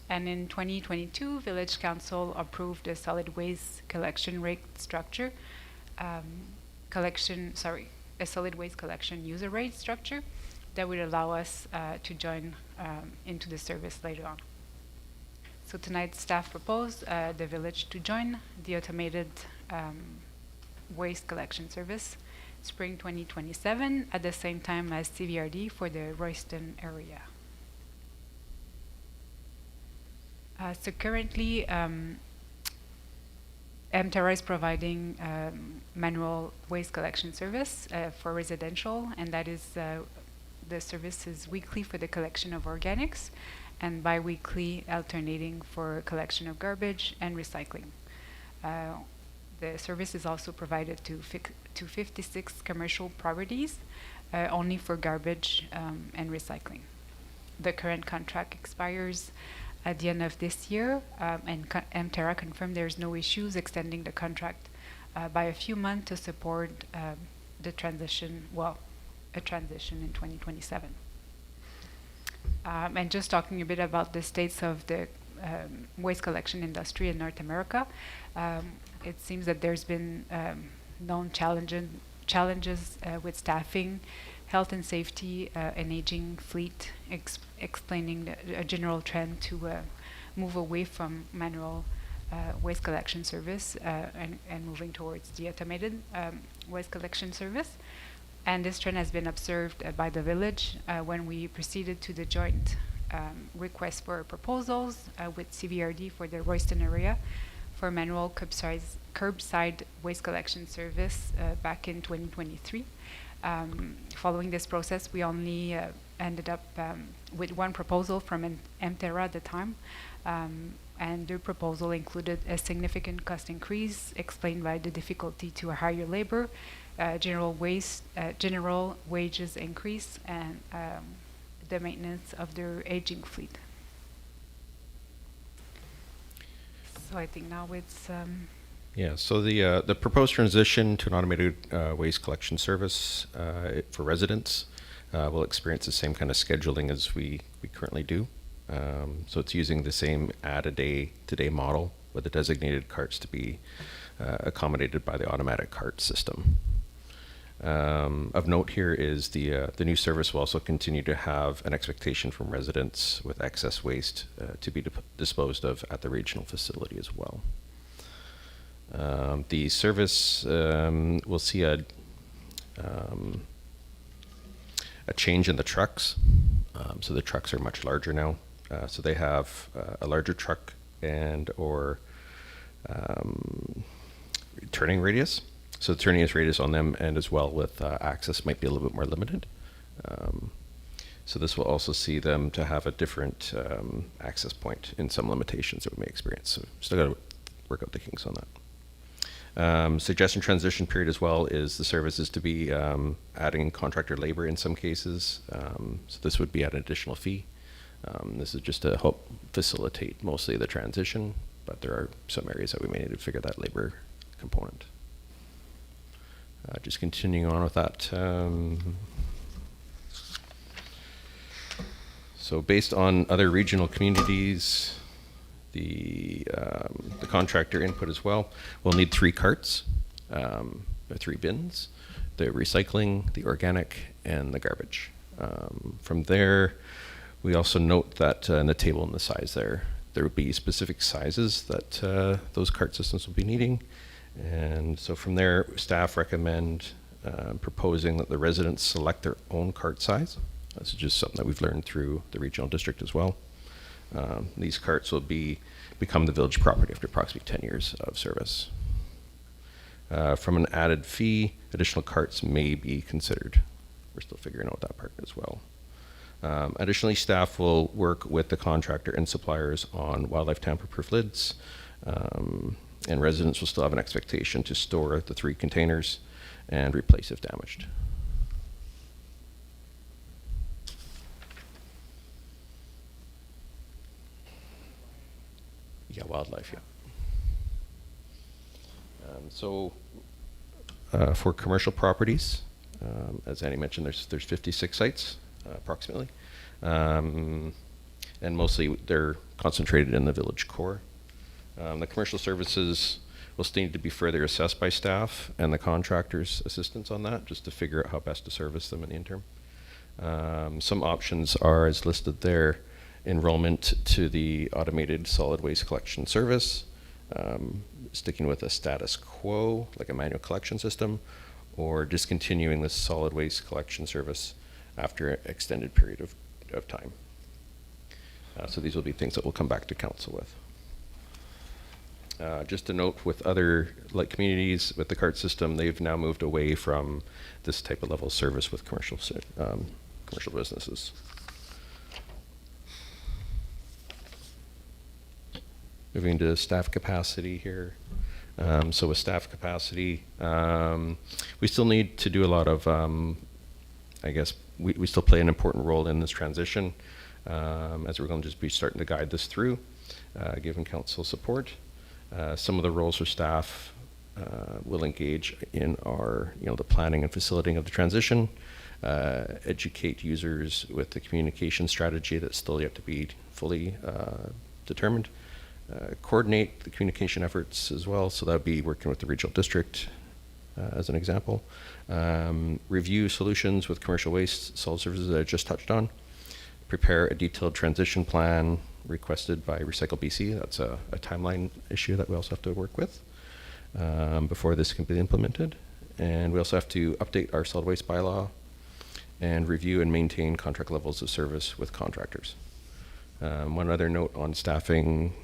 in 2022, Village Council approved a solid waste collection rate structure, a solid waste collection user rate structure that would allow us to join into the service later on. So tonight, staff proposed the village to join the automated waste collection service spring 2027 at the same time as CVRD for the Royston area. So currently Amterra is providing manual waste collection service for residential, and that is the service is weekly for the collection of organics and bi-weekly alternating for collection of garbage and recycling. The service is also provided to 56 commercial properties, only for garbage and recycling. The current contract expires at the end of this year, and Amterra confirmed there's no issues extending the contract by a few months to support the transition, a transition in 2027. And just talking a bit about the states of the waste collection industry in North America, it seems that there's been known challenges with staffing, health and safety, an aging fleet, explaining a general trend to move away from manual waste collection service and moving towards the automated waste collection service. And this trend has been observed by the village when we proceeded to the joint request for proposals with CVRD for the Royston area for manual curbside waste collection service back in 2023. Following this process, we only ended up with one proposal from Mterra at the time, and their proposal included a significant cost increase explained by the difficulty to hire labor, general wages increase, and the maintenance of their aging fleet. So I think now it's Yeah, so the proposed transition to an automated waste collection service for residents will experience the same kind of scheduling as we currently do. So it's using the same add-a-day-to-day model with the designated carts to be accommodated by the automatic cart system. Of note here is the new service will also continue to have an expectation from residents with excess waste to be disposed of at the regional facility as well. The service will see a change in the trucks. So the trucks are much larger now. So they have a larger truck and or turning radius. So the turning radius on them, and as well with access, might be a little bit more limited. So this will also see them to have a different access point in some limitations that we may experience. So still got to work out the kinks on that. Suggestion transition period as well is the service is to be adding contractor labor in some cases. So this would be at an additional fee. This is just to help facilitate mostly the transition, but there are some areas that we may need to figure that labor component. Just continuing on with that. So based on other regional communities, the contractor input as well, we'll need 3 carts, or 3 bins, the recycling, the organic, and the garbage. From there, we also note that in the table and the size there will be specific sizes that those cart systems will be needing. And so from there, staff recommend proposing that the residents select their own cart size. This is just something that we've learned through the regional district as well. These carts will become the village property after approximately 10 years of service. From an added fee, additional carts may be considered. We're still figuring out that part as well. Additionally, staff will work with the contractor and suppliers on wildlife tamper-proof lids, and residents will still have an expectation to store the 3 containers and replace if damaged. Yeah, wildlife, yeah. For commercial properties, as Annie mentioned, there's 56 sites, approximately. And mostly they're concentrated in the village core. The commercial services will still need to be further assessed by staff and the contractor's assistance on that, just to figure out how best to service them in the interim. Some options are, as listed there, enrollment to the automated solid waste collection service, sticking with a status quo, like a manual collection system, or discontinuing the solid waste collection service after an extended period of time. So these will be things that we'll come back to council with. Just a note with other like communities with the cart system, they've now moved away from this type of level of service with commercial businesses. Moving to staff capacity here. So with staff capacity, we still need to do a lot of, I guess, we still play an important role in this transition, as we're going to just be starting to guide this through, given council support. Some of the roles for staff will engage in our, the planning and facilitating of the transition, educate users with the communication strategy that's still yet to be fully determined, coordinate the communication efforts as well, so that would be working with the regional district as an example, review solutions with commercial waste, solid services that I just touched on, prepare a detailed transition plan requested by Recycle BC. That's a timeline issue that we also have to work with before this can be implemented. And we also have to update our solid waste bylaw and review and maintain contract levels of service with contractors. One other note on staffing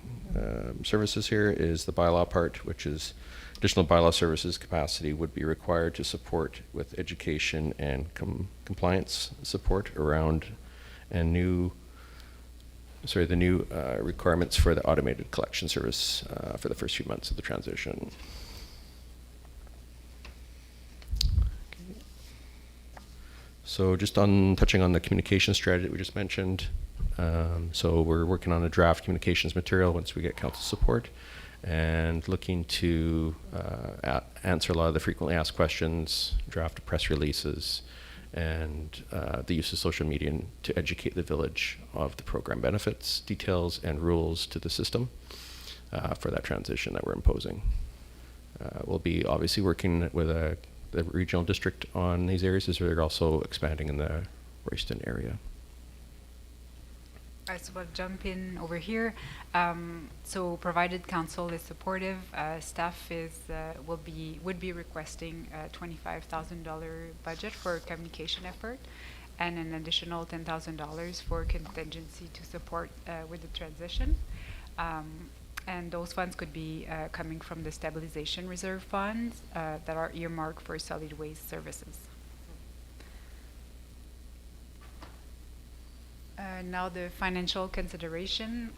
services here is the bylaw part, which is Additional bylaw services capacity would be required to support with education and compliance support around the new requirements for the automated collection service for the first few months of the transition. So just touching on the communication strategy that we just mentioned. So we're working on a draft communications material once we get council support, and looking to answer a lot of the frequently asked questions, draft press releases, and the use of social media to educate the village of the program benefits, details, and rules to the system for that transition that we're imposing. We'll be obviously working with the regional district on these areas, as they're also expanding in the Royston area. All right, so I'll jump in over here. So provided council is supportive, staff would be requesting a $25,000 budget for communication effort and an additional $10,000 for contingency to support with the transition. And those funds could be coming from the stabilization reserve funds that are earmarked for solid waste services. Now the financial consideration.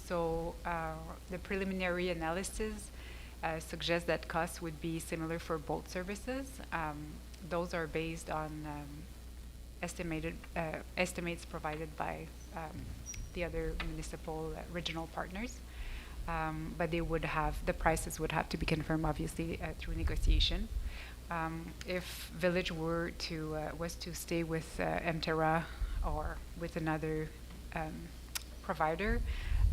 The preliminary analysis suggests that costs would be similar for both services. Those are based on estimates provided by the other municipal regional partners, but the prices would have to be confirmed, obviously, through negotiation. If Village was to stay with Mterra or with another provider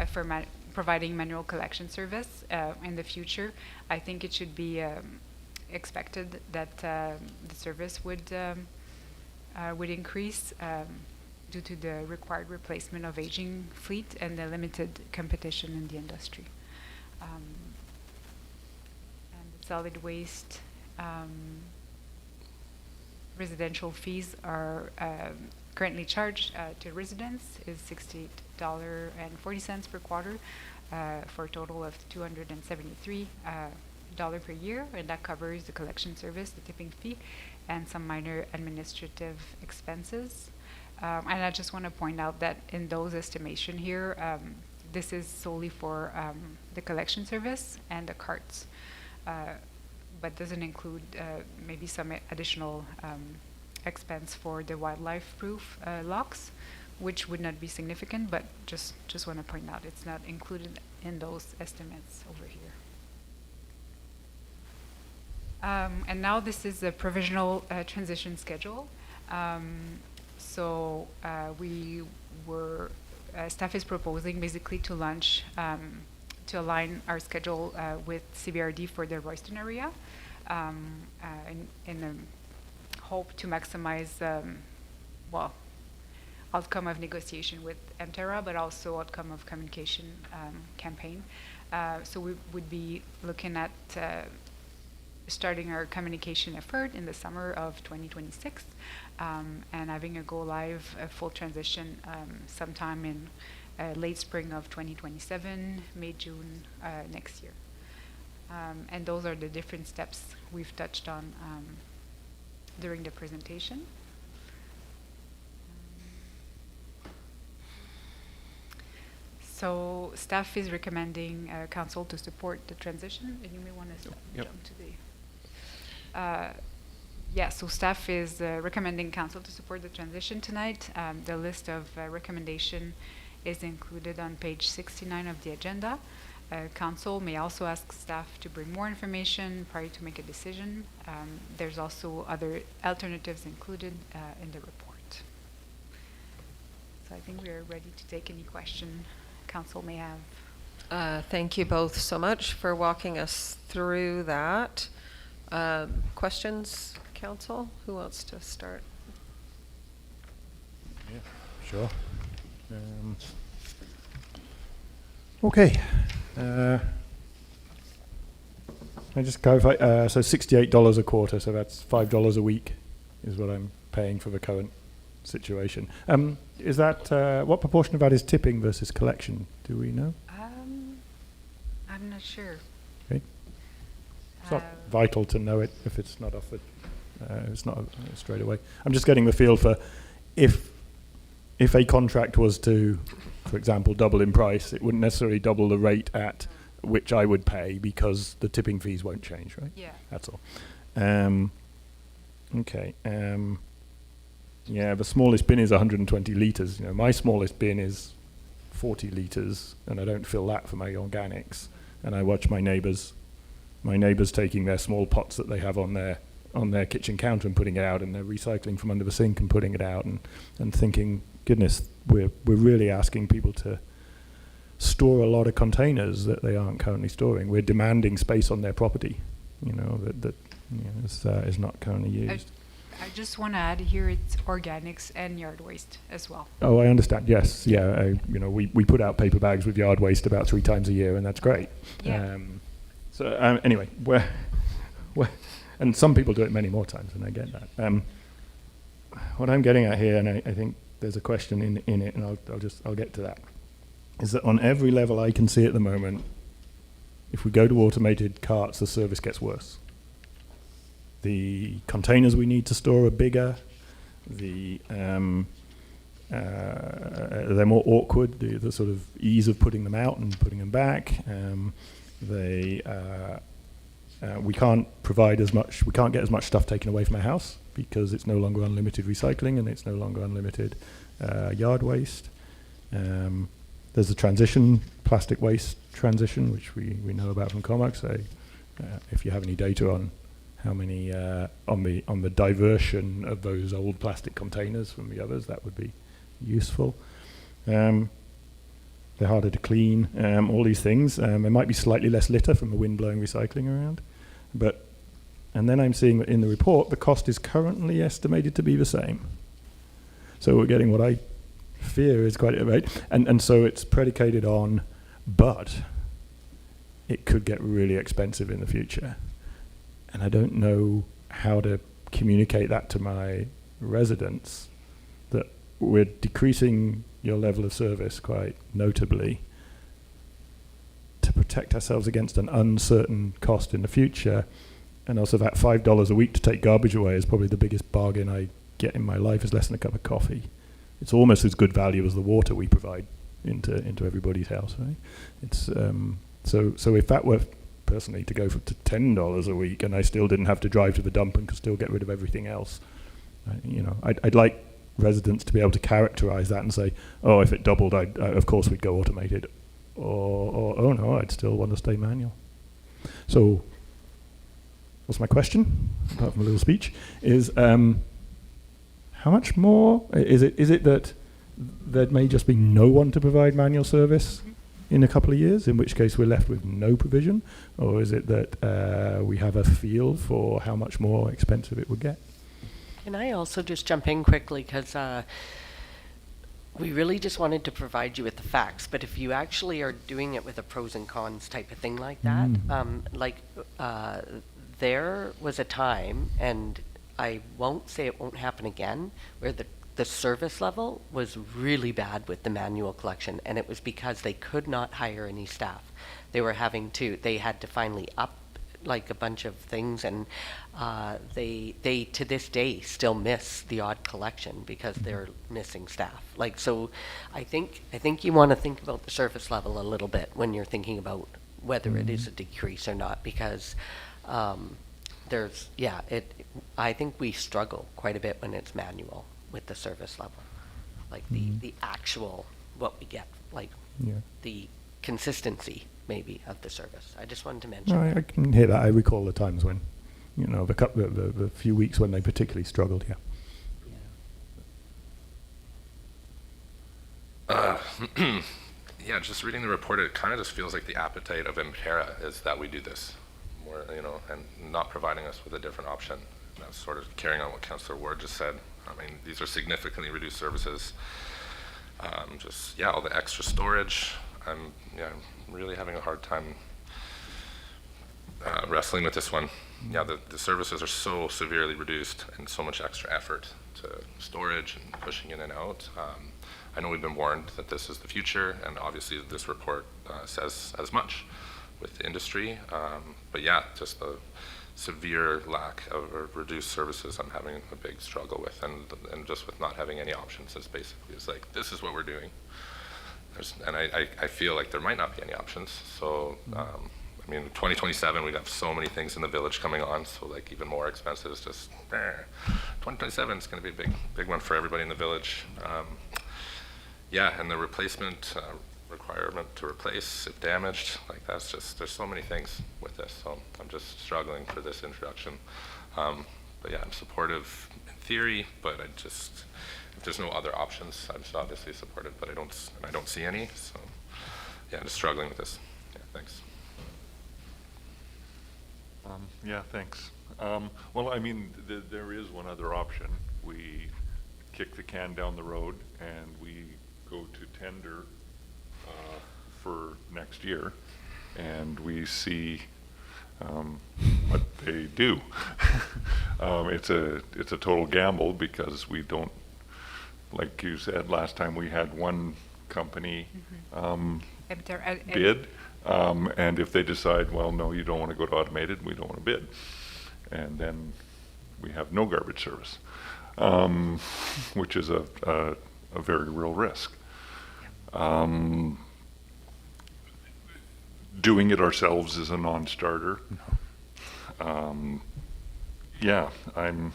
for providing manual collection service in the future, I think it should be expected that the service would increase due to the required replacement of aging fleet and the limited competition in the industry. And the solid waste residential fees are currently charged to residents is $68.40 per quarter for a total of $273 per year, and that covers the collection service, the tipping fee, and some minor administrative expenses. And I just want to point out that in those estimation here, this is solely for the collection service and the carts, but doesn't include maybe some additional expense for the wildlife-proof locks, which would not be significant, but just want to point out it's not included in those estimates over here. And now this is a provisional transition schedule. Staff is proposing basically to launch, to align our schedule with CBRD for the Royston area in the hope to maximize, outcome of negotiation with Mterra, but also outcome of communication campaign. So we would be looking at starting our communication effort in the summer of 2026 and having a go-live full transition sometime in late spring of 2027, May-June next year. And those are the different steps we've touched on during the presentation. So staff is recommending council to support the transition, and you may want to jump to the... so staff is recommending council to support the transition tonight. The list of recommendation is included on page 69 of the agenda. Council may also ask staff to bring more information prior to make a decision. There's also other alternatives included in the report. So I think we are ready to take any question council may have. Thank you both so much for walking us through that. Questions, council? Who wants to start? Yeah, sure. Okay. I just clarify. So $68 a quarter. So that's $5 a week, is what I'm paying for the current situation. Is that what proportion of that is tipping versus collection? Do we know? I'm not sure. Okay. It's not vital to know it if it's not offered. It's not straight away. I'm just getting the feel for if a contract was to, for example, double in price, it wouldn't necessarily double the rate at which I would pay because the tipping fees won't change, right? Yeah. That's all. Okay. Yeah, the smallest bin is 120 litres. You know, my smallest bin is 40 litres, and I don't fill that for my organics. And I watch my neighbours taking their small pots that they have on their kitchen counter and putting it out, and they're recycling from under the sink and putting it out, and thinking, goodness, we're really asking people to store a lot of containers that they aren't currently storing. We're demanding space on their property, that is not currently used. I just want to add here it's organics and yard waste as well. Oh, I understand. Yes, yeah. We put out paper bags with yard waste about 3 times a year, and that's great. Yeah. Anyway, and some people do it many more times, and I get that. What I'm getting at here, and I think there's a question in it, and I'll get to that, is that on every level I can see at the moment, if we go to automated carts, the service gets worse. The containers we need to store are bigger. They're more awkward. The sort of ease of putting them out and putting them back. We can't provide as much. We can't get as much stuff taken away from our house because it's no longer unlimited recycling and it's no longer unlimited yard waste. There's a transition, plastic waste transition, which we know about from Comox. So if you have any data on how many on the diversion of those old plastic containers from the others, that would be useful. They're harder to clean, all these things. There might be slightly less litter from the wind blowing recycling around. And then I'm seeing that in the report, the cost is currently estimated to be the same. So we're getting what I fear is quite, right? And so it's predicated on, but it could get really expensive in the future. And I don't know how to communicate that to my residents, that we're decreasing your level of service quite notably to protect ourselves against an uncertain cost in the future. And also that $5 a week to take garbage away is probably the biggest bargain I get in my life, is less than a cup of coffee. It's almost as good value as the water we provide into everybody's house, right? It's so if that were personally to go to $10 a week and I still didn't have to drive to the dump and could still get rid of everything else, I'd like residents to be able to characterize that and say, oh, if it doubled, of course we'd go automated, or oh no, I'd still want to stay manual. So what's my question, apart from a little speech, is how much more is it that there may just be no one to provide manual service in a couple of years, in which case we're left with no provision? Or is it that we have a feel for how much more expensive it would get? Can I also just jump in quickly, because we really just wanted to provide you with the facts, but if you actually are doing it with a pros and cons type of thing like that, there was a time, and I won't say it won't happen again, where the service level was really bad with the manual collection, and it was because they could not hire any staff. They had to finally up like a bunch of things, and they to this day still miss the odd collection because they're missing staff. So I think you want to think about the service level a little bit when you're thinking about whether it is a decrease or not, because I think we struggle quite a bit when it's manual with the service level, the actual what we get, the consistency maybe of the service. I just wanted to mention. No, I can hear that. I recall the times when, the few weeks when they particularly struggled. Yeah, just reading the report, it kind of just feels like the appetite of Impera is that we do this more, and not providing us with a different option. And that's sort of carrying on what Councillor Ward just said. I mean, these are significantly reduced services. All the extra storage. I'm really having a hard time wrestling with this one. Yeah, the services are so severely reduced and so much extra effort to storage and pushing in and out. I know we've been warned that this is the future, and obviously this report says as much. with the industry. But yeah, just the severe lack of or reduced services I'm having a big struggle with, and just with not having any options is basically, it's like, this is what we're doing. And I feel like there might not be any options. So, I mean, 2027, we have so many things in the village coming on, so like even more expensive is just, 2027 is going to be a big one for everybody in the village. Yeah, and the replacement requirement to replace if damaged, like that's just, there's so many things with this, so I'm just struggling for this introduction. But yeah, I'm supportive in theory, but I just, if there's no other options, I'm just obviously supportive, but I don't see any, so yeah, I'm just struggling with this. Yeah, thanks. Yeah, thanks. Well, I mean, there is one other option. We kick the can down the road and we go to tender for next year, and we see what they do. It's a total gamble because we don't, like you said last time, we had one company bid. And if they decide, well, no, you don't want to go to automated, we don't want to bid. And then we have no garbage service, which is a very real risk. Doing it ourselves is a non-starter. Yeah, I'm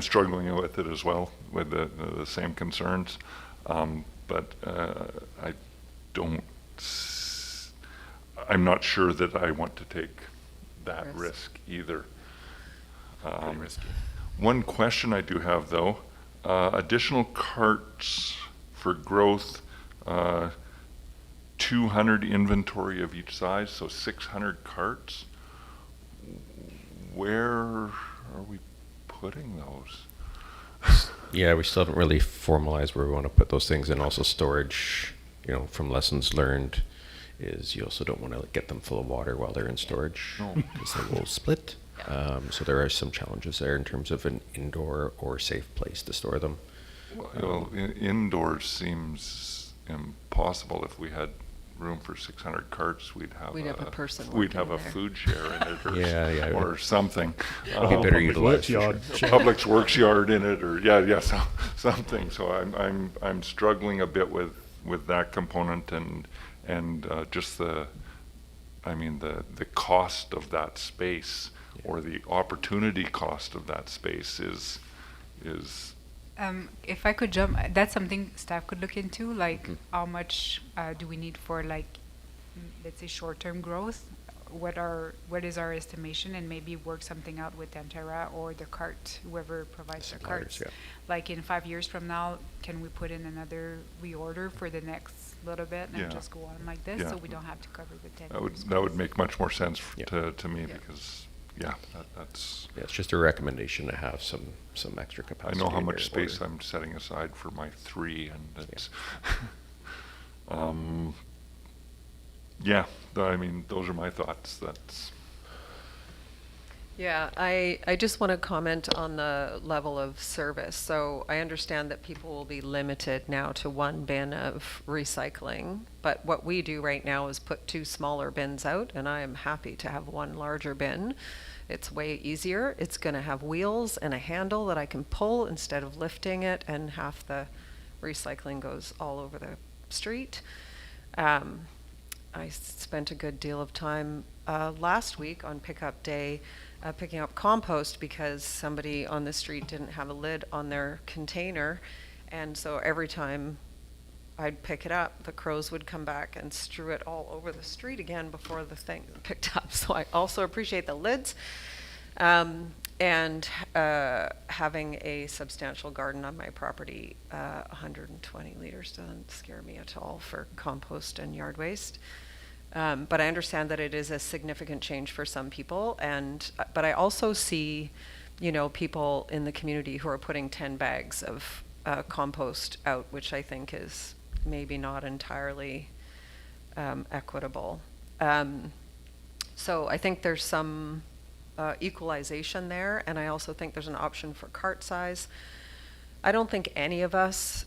struggling with it as well, with the same concerns. But I'm not sure that I want to take that risk either. Pretty risky. One question I do have, though, additional carts for growth, 200 inventory of each size, so 600 carts. Where are we putting those? Yeah, we still haven't really formalized where we want to put those things, and also storage, from lessons learned, is you also don't want to get them full of water while they're in storage, because they will split. So there are some challenges there in terms of an indoor or safe place to store them. Well, indoors seems impossible. If we had room for 600 carts, we'd have a person we'd have working a there. food share in it, or, Yeah. or something. It'd be better utilized. Publix Works yard in it, or something. So I'm struggling a bit with that component, and just the cost of that space, or the opportunity cost of that space is. If I could jump, that's something staff could look into, like how much do we need for, like, let's say short-term growth? What is our estimation, and maybe work something out with Antera or the cart, whoever provides the Suppliers, carts. yeah. Like in 5 years from now, can we put in another reorder for the next little bit and Yeah. just go on like this, Yeah. so we don't have to cover the 10 That would years? that would make much more sense Yeah. to me, Yeah. because that's. Yeah, it's just a recommendation to have some extra I capacity. know how in much your space order. I'm setting aside for my 3, and it's. Those are my thoughts. That's. Yeah, I just want to comment on the level of service. So I understand that people will be limited now to one bin of recycling, but what we do right now is put 2 smaller bins out, and I am happy to have one larger bin. It's way easier. It's going to have wheels and a handle that I can pull instead of lifting it, and half the recycling goes all over the street. I spent a good deal of time last week on pickup day picking up compost because somebody on the street didn't have a lid on their container, and so every time I'd pick it up, the crows would come back and strew it all over the street again before the thing picked up. So I also appreciate the lids. And having a substantial garden on my property, 120 liters doesn't scare me at all for compost and yard waste. But I understand that it is a significant change for some people, but I also see, people in the community who are putting 10 bags of compost out, which I think is maybe not entirely equitable. So I think there's some equalization there, and I also think there's an option for cart size. I don't think any of us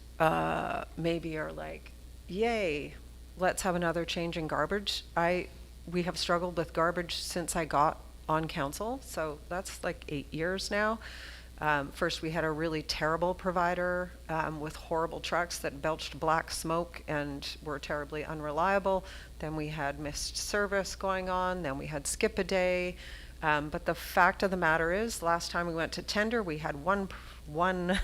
maybe are like, yay, let's have another change in garbage. we have struggled with garbage since I got on council, so that's like 8 years now. First, we had a really terrible provider with horrible trucks that belched black smoke and were terribly unreliable. Then we had missed service going on. Then we had skip a day. But the fact of the matter is, last time we went to tender, we had one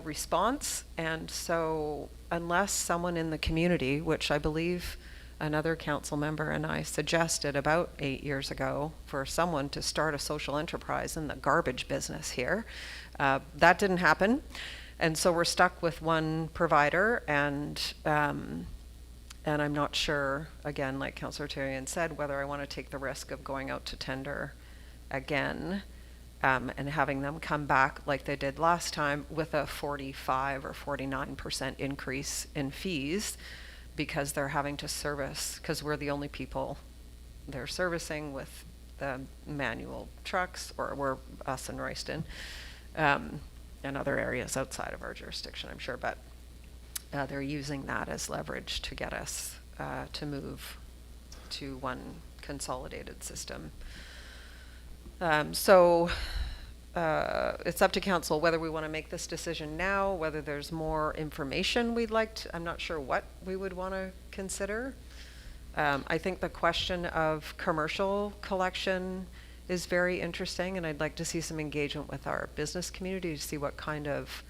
response. And so unless someone in the community, which I believe another council member and I suggested about 8 years ago for someone to start a social enterprise in the garbage business here. That didn't happen. And so we're stuck with one provider, and I'm not sure, again, like Councillor Therrien said, whether I want to take the risk of going out to tender again and having them come back like they did last time with a 45 or 49% increase in fees, because they're having to service, because we're the only people they're servicing with the manual trucks, or we're us in Royston, and other areas outside of our jurisdiction, I'm sure, but they're using that as leverage to get us to move to one consolidated system. So it's up to council whether we want to make this decision now, whether there's more information we'd like to, I'm not sure what we would want to consider. I think the question of commercial collection is very interesting, and I'd like to see some engagement with our business community to see what kind of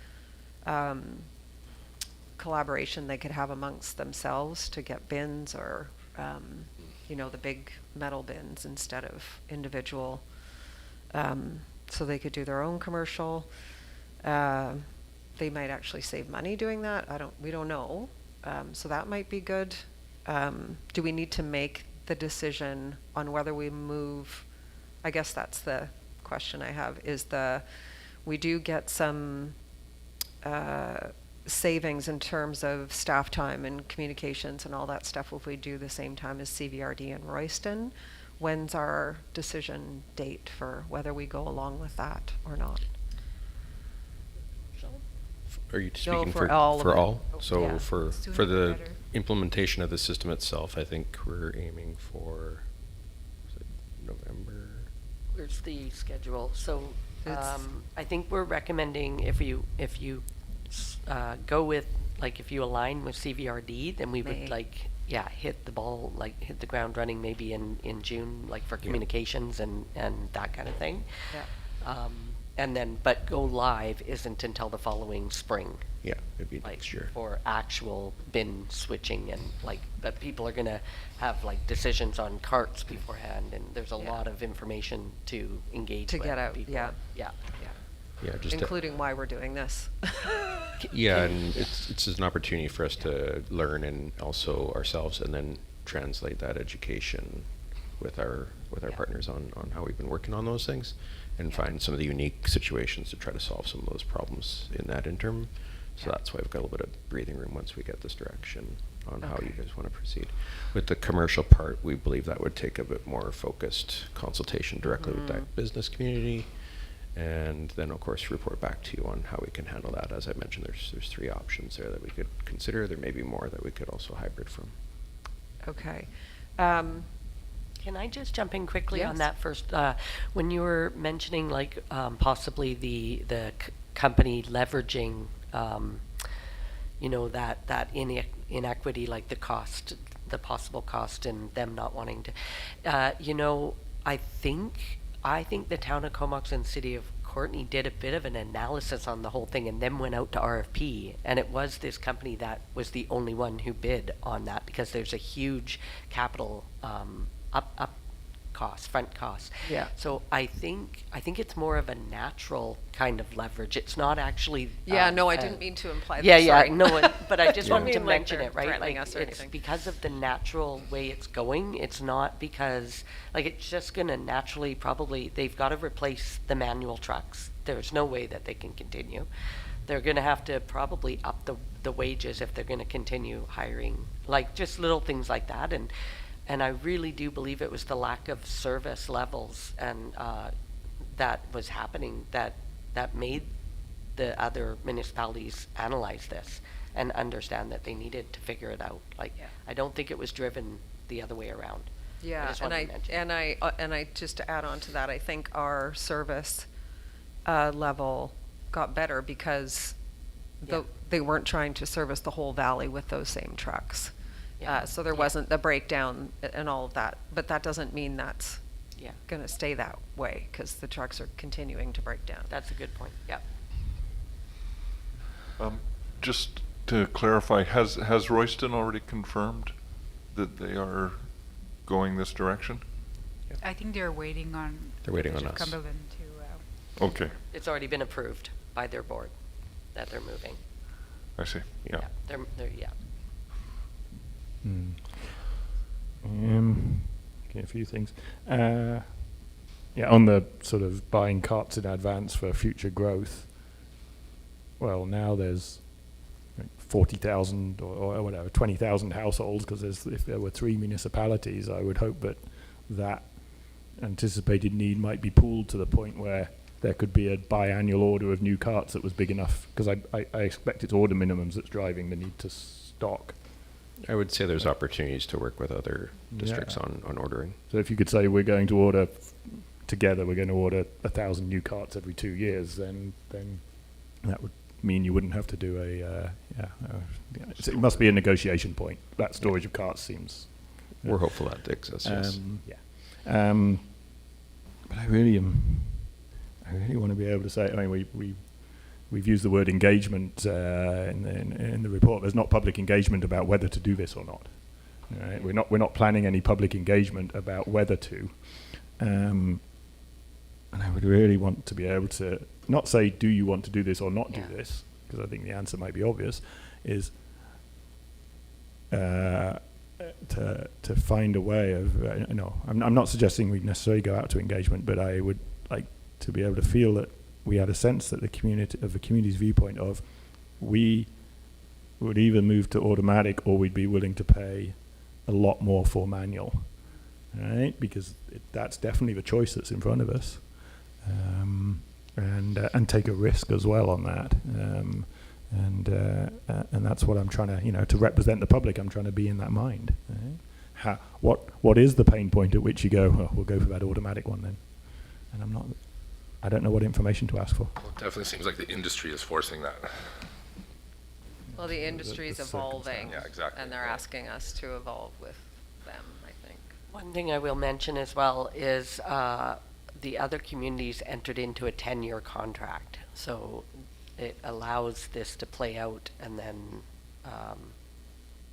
collaboration they could have amongst themselves to get bins, or the big metal bins instead of individual, so they could do their own commercial. They might actually save money doing that. We don't know. So that might be good. Do we need to make the decision on whether we move? I guess that's the question I have, is we do get some savings in terms of staff time and communications and all that stuff if we do the same time as CVRD and Royston. When's our decision date for whether we go along with that or not? Are you speaking for for all of it. all? So Yeah. for Sooner the better. implementation of the system itself, I think we're aiming for, is it November? Where's the schedule? So, It's- I think we're recommending if you go with, like, if you align with CVRD, then we May. would hit the ground running maybe in June, like for communications and that kind of thing. Yeah. And then, but go live isn't until the following spring. Yeah, it'd be Like next year. for actual bin switching, and like that people are gonna have like decisions on carts beforehand, and there's a Yeah. lot of information to engage To with get out, before. yeah. Yeah. Yeah, just Including why we're doing this. yeah, and it's an opportunity for us to learn, and also ourselves, and then translate that education with our Yeah. partners on how we've been working on those things, and find some of the unique situations to try to solve some of those problems in that interim. So that's why we've got a little bit of breathing room once we get this direction on how you Okay. guys want to proceed. With the commercial part, we believe that would take a bit more focused consultation directly with that business community, and then of course report back to you on how we can handle that. As I mentioned, there's 3 options there that we could consider. There may be more that we could also hybrid from. Okay. Can I just jump in quickly on Yes. that first? When you were mentioning like possibly the company leveraging, that inequity, like the cost, the possible cost, and them not wanting to, I think the town of Comox and city of Courtenay did a bit of an analysis on the whole thing and then went out to RFP, and it was this company that was the only one who bid on that, because there's a huge capital front cost. Yeah. So I think it's more of a natural kind of leverage. It's not actually. Yeah, no, I didn't mean to imply that. Yeah, Sorry. no, but I just Yeah. wanted to mean like mention they're it, right? threatening Like us or it's anything. because of the natural way it's going. It's not because like it's just gonna naturally probably they've got to replace the manual trucks. There's no way that they can continue. They're gonna have to probably up the wages if they're gonna continue hiring, like just little things like that. And I really do believe it was the lack of service levels and that was happening that made the other municipalities analyze this and understand that they needed to figure it out. Like, Yeah. I don't think it was driven the other way around. Yeah, just and wanted to mention. and I just to add on to that, I think our service level got better because Yeah. they weren't trying to service the whole valley with those same trucks. Yeah. So there Yeah. wasn't the breakdown and all of that, but that doesn't mean that's Yeah, going to stay that way because the trucks are continuing to break down. that's a good point, yeah. Just to clarify, has Royston already confirmed that they are going this direction? I think they're waiting on. They're waiting Village on of us. Cumberland to. Okay, It's already been approved by their board that they're moving. I see, yeah. Yeah. Okay, a few things. Yeah, on the sort of buying carts in advance for future growth. Well, now there's 40,000 or whatever, 20,000 households, because if there were 3 municipalities, I would hope that anticipated need might be pooled to the point where there could be a biannual order of new carts that was big enough, because I expect it's order minimums that's driving the need to stock. I would say there's opportunities to work with other districts Yeah. on ordering. So if you could say we're going to order together, we're going to order 1,000 new carts every 2 years, then that would mean you wouldn't have to do so it must be a negotiation point. That storage of carts seems. We're hopeful that exists, yes. But I really want to be able to say. I mean, we've used the word engagement in the report. There's not public engagement about whether to do this or not. Right? We're not planning any public engagement about whether to. And I would really want to be able to not say, do you want to do this or not do this, because I think the answer might be obvious, is to find a way of, I'm not suggesting we necessarily go out to engagement, but I would like to be able to feel that we had a sense that the community's viewpoint of, we would either move to automatic or we'd be willing to pay a lot more for manual, right? Because that's definitely the choice that's in front of us, and take a risk as well on that, and that's what I'm trying to, to represent the public. I'm trying to be in that mind. Right? What is the pain point at which you go, oh, we'll go for that automatic one then, and I don't know what information to ask for. Well, it definitely seems like the industry is forcing that. Well, the industry's the evolving. Yeah, exactly. And they're asking us to evolve with them, I think. One thing I will mention as well is the other communities entered into a 10-year contract. So it allows this to play out and then,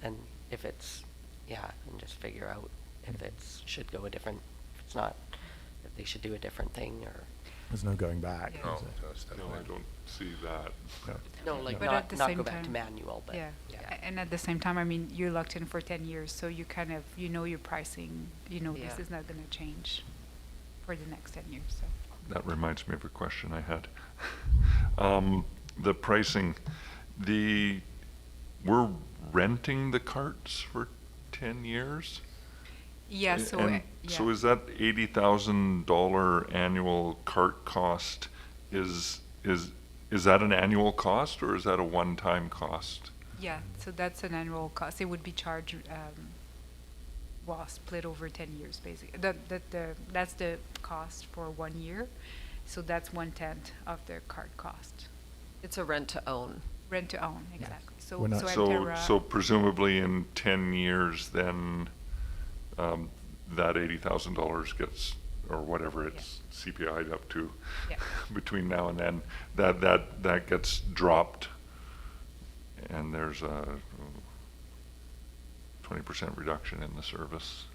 and if it's, and just figure out if should go if it's not, if they should do a different thing or. There's no going back. No, is there? that's No, definitely. I don't see that. No, like But at the not same go back to time- manual, but. Yeah, and at the same time, I mean, you're locked in for 10 years, so you kind of, your pricing, this Yeah. is not going to change for the next 10 years, so. That reminds me of a question I had. The pricing, we're renting the carts for 10 years? Yeah, so, And so is that $80,000 annual cart cost, is that an annual cost or is that a one-time cost? yeah, so that's an annual cost. It would be charged, split over 10 years, basically. That's the cost for 1 year, so that's 1/10 of the cart cost. It's a rent to own. Rent to own, exactly. So, We're not- so Emterra- So presumably in 10 years, then that $80,000 gets, or whatever it's CPI'd up to Yeah. between now and then, that gets dropped, and there's a 20% reduction in the service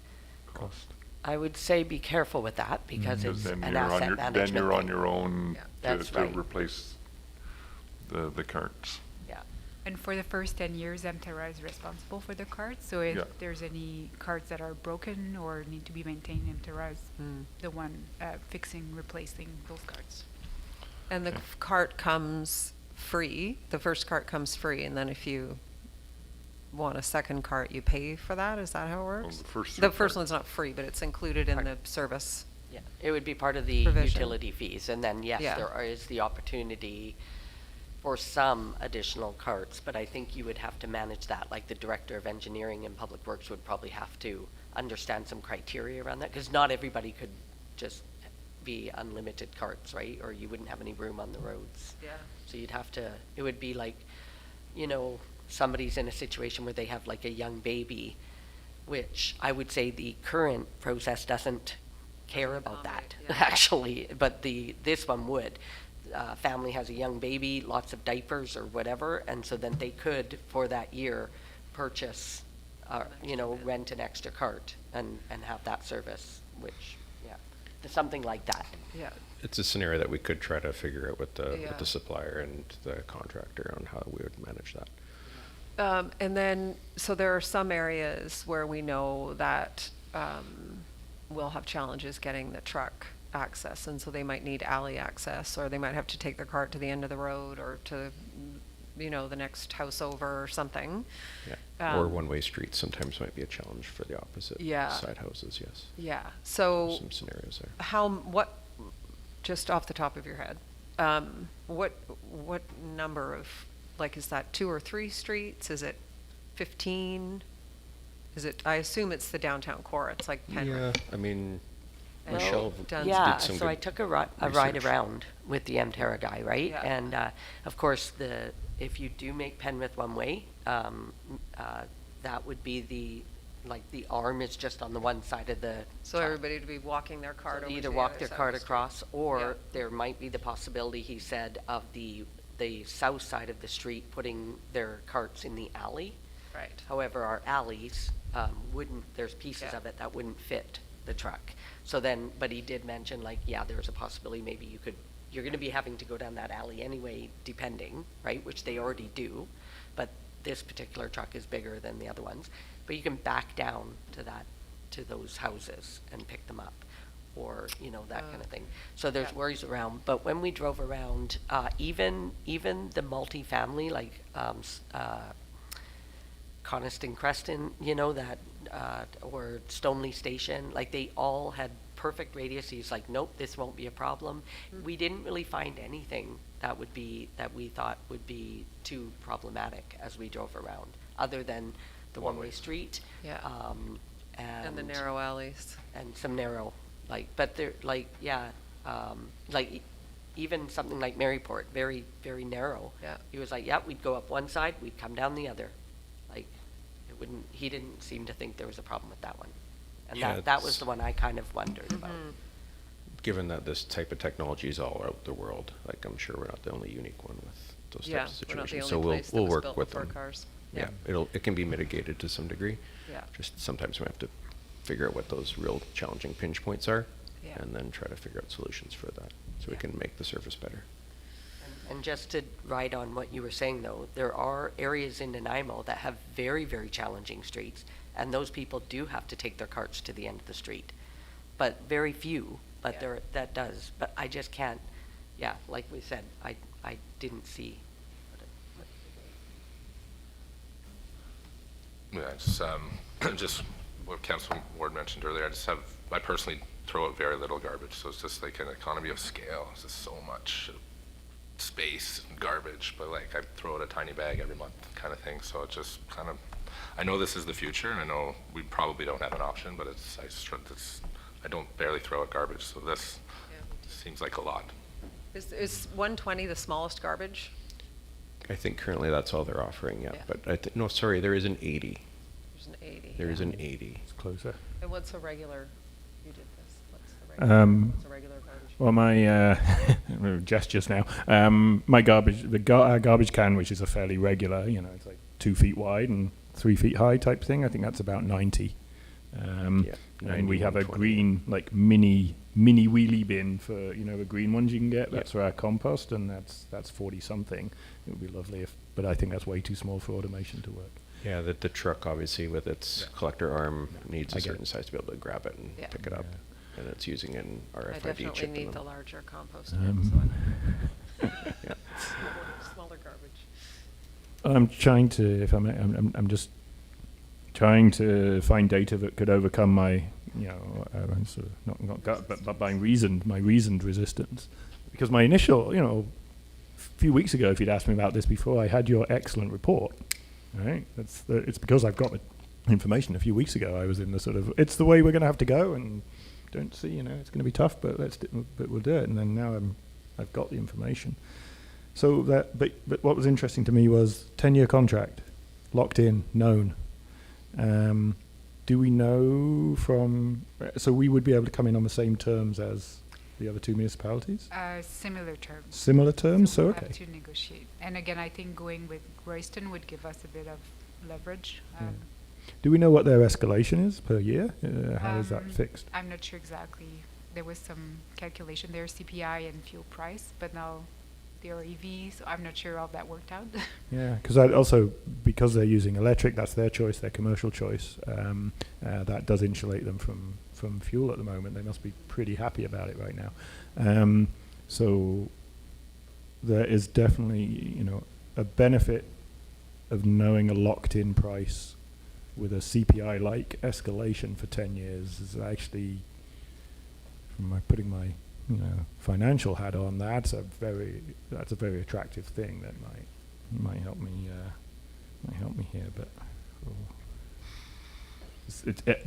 cost. I would say be careful with that because Because it's then an you're on asset your, management then you're on thing. your own Yeah. That's to right. replace the carts. Yeah. And for the first 10 years, Emterra is responsible for the carts. So if Yeah. there's any carts that are broken or need to be maintained, Emterra is the one fixing, replacing those carts. And the cart comes free, the first cart comes free, and then if you want a second cart, you pay for that? Is that how it works? the first The three first carts. one's not free, but it's included in the service. Yeah, it would be part of the Provision. utility fees, and then, yes, Yeah. there is the opportunity for some additional carts, but I think you would have to manage that. Like the director of engineering and public works would probably have to understand some criteria around that, because not everybody could just be unlimited carts, right? Or you wouldn't have any room on the roads. Yeah. So you'd have to, it would be like, you know, somebody's in a situation where they have like a young baby, which I would say the current process doesn't care about that, Yeah. actually, but this one would. Family has a young baby, lots of diapers or whatever, and so then they could, for that year, purchase, you know, rent an extra cart and have that service, which, yeah, something like that. Yeah. It's a scenario that we could try to figure out with Yeah. the supplier and the contractor on how we would manage that. And then, so there are some areas where we know that we'll have challenges getting the truck access, and so they might need alley access, or they might have to take their cart to the end of the road or to, you know, the next house over or something. Yeah. Or one-way streets sometimes might be a challenge for the opposite Yeah. side houses, yes. Yeah, so Some scenarios there. what, just off the top of your head, what number of, like, is that 2 or 3 streets? Is it 15? Is it, I assume it's the downtown core, it's like Penrith. Yeah, I mean, And Michelle done- Yeah, did some so I good took a ride research. around with the Mterra guy, right? Yeah. And of course, if you do make Penrith one way, that would be the arm is just on the one side of the. So everybody to be walking their cart So over they to either the walk other their side cart of the street. across, or Yeah. there might be the possibility, he said, of the south side of the street putting their carts in the alley. Right. However, our alleys there's pieces Yeah. of it that wouldn't fit the truck. So then, but he did mention, like, yeah, there's a possibility maybe you're going to be having to go down that alley anyway, depending, right, which they already do. But this particular truck is bigger than the other ones. But you can back down to those houses and pick them up, or, you know, that kind of thing. So there's Yeah. worries around. But when we drove around, even the multifamily, like Coniston Creston, you know, that, or Stoneleigh Station, like they all had perfect radius. He's like, nope, this won't be a problem. We didn't really find anything that we thought would be too problematic as we drove around, other than the one-way street. Yeah. And the narrow alleys. and some narrow, but they're even something like Maryport, very, very narrow. Yeah. He was like, yeah, we'd go up one side, we'd come down the other. Like, he didn't seem to think there was a problem with that one. And Yeah, that was it's- the one I kind of wondered about. Given that this type of technology is all out the world, like I'm sure we're not the only unique one with those Yeah, types of we're not the situations. only So place that we'll was work built with for them. cars. Yeah, it can be mitigated to some degree. Yeah. Just sometimes we have to figure out what those real challenging pinch points are, Yeah. and then try to figure out solutions for that, so we Yeah. can make the service better. And just to ride on what you were saying, though, there are areas in Nanaimo that have very, very challenging streets, and those people do have to take their carts to the end of the street. But very few, but Yeah. that does. But I just can't, yeah, like we said, I didn't see. Yeah, just what Council Ward mentioned earlier, I personally throw out very little garbage, so it's just like an economy of scale. It's just so much space and garbage, but like I throw out a tiny bag every month kind of thing, so it just kind of, I know this is the future, and I know we probably don't have an option, but I don't barely throw out garbage, so this seems like a lot. Is 120 the smallest garbage? I think currently that's all they're offering, yeah. Yeah. But no, sorry, there is an 80. There's an 80. There is yeah. an 80. It's closer. And what's a regular, you did this, what's the regular, what's a regular garbage? Well, my gestures now. My garbage can, which is a fairly regular, you know, it's like 2 feet wide and 3 feet high type thing. I think that's about 90. Yeah, And we have a 91, 20. green, like mini wheelie bin for, you know, the green ones you can get. Yeah. That's for our compost, and that's 40 something. It would be lovely but I think that's way too small for automation to work. Yeah, the truck obviously with its collector arm needs I a get certain it. size to be able to grab it and Yeah. pick it up. And it's using an I RFID definitely chip in need the them. larger compost Um, bin, Yeah. so smaller garbage. I'm trying to, if I'm just trying to find data that could overcome my, you know, sort of not gut, but my reasoned resistance, because my initial, you know, few weeks ago, if you'd asked me about this before, I had your excellent report. Right? It's because I've got the information. A few weeks ago, I was in the sort of, it's the way we're going to have to go, and don't see, it's going to be tough, but but we'll do it. And then now I've got the information. So but what was interesting to me was 10-year contract, locked in, known. Do we know so we would be able to come in on the same terms as the other two municipalities? Similar terms. Similar terms, so we'll okay. have to negotiate. And again, I think going with Royston would give us a bit of leverage. Do we know what their escalation is per year? How is that fixed? I'm not sure exactly. There was some calculation there, CPI and fuel price, but now they are EV, so I'm not sure how that worked out. Yeah, because they're using electric, that's their choice, their commercial choice. That does insulate them from fuel at the moment. They must be pretty happy about it right now. So there is definitely, a benefit of knowing a locked-in price with a CPI-like escalation for 10 years is actually, putting my financial hat on, that's a very attractive thing that might help me here. But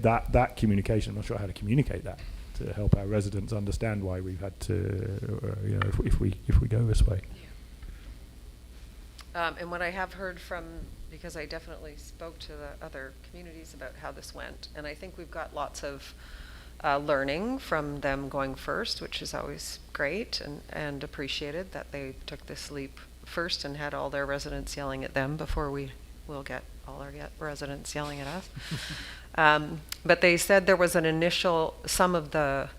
that communication, I'm not sure how to communicate that to help our residents understand why we've had to, if we go this way. And what I have heard from, because I definitely spoke to the other communities about how this went, and I think we've got lots of learning from them going first, which is always great and appreciated that they took this leap first and had all their residents yelling at them before we will get all our residents yelling at us. But they said there was some of the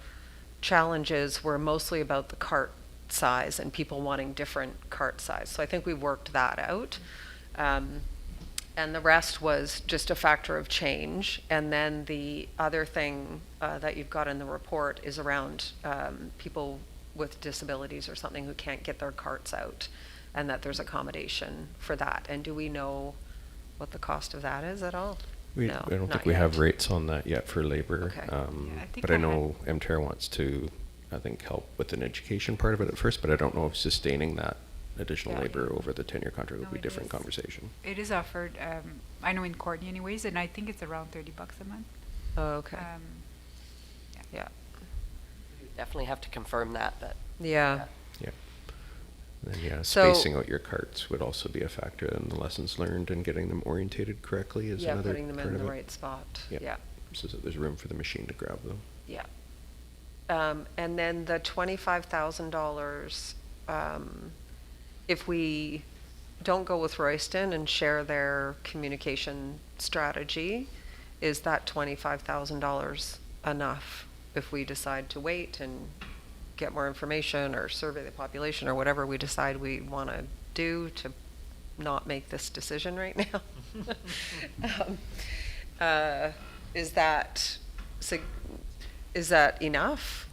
challenges were mostly about the cart size and people wanting different cart size. So I think we worked that out. And the rest was just a factor of change. And then the other thing that you've got in the report is around people with disabilities or something who can't get their carts out, and that there's accommodation for that. And do we know what the cost of that is at all? I No, don't not think we have yet. rates on that yet for labor. Okay. I think But I I know MTER wants to, I think, help with an education part of it at first, but I don't know if sustaining that additional Yeah. labor over the 10-year contract would No, be a it different is. conversation. It is offered, I know in Courtney anyways, and I think it's around $30 a month. Oh, okay. Yeah. Definitely have to confirm that, but Yeah. Yeah. And then, So- spacing out your carts would also be a factor in the lessons learned and getting them orientated correctly is Yeah, another putting them part in of the it. right spot. Yep. Yeah. So that there's room for the machine to grab them. Yeah. And then the $25,000, if we don't go with Royston and share their communication strategy, is that $25,000 enough if we decide to wait and get more information or survey the population or whatever we decide we want to do to not make this decision right now? Is that enough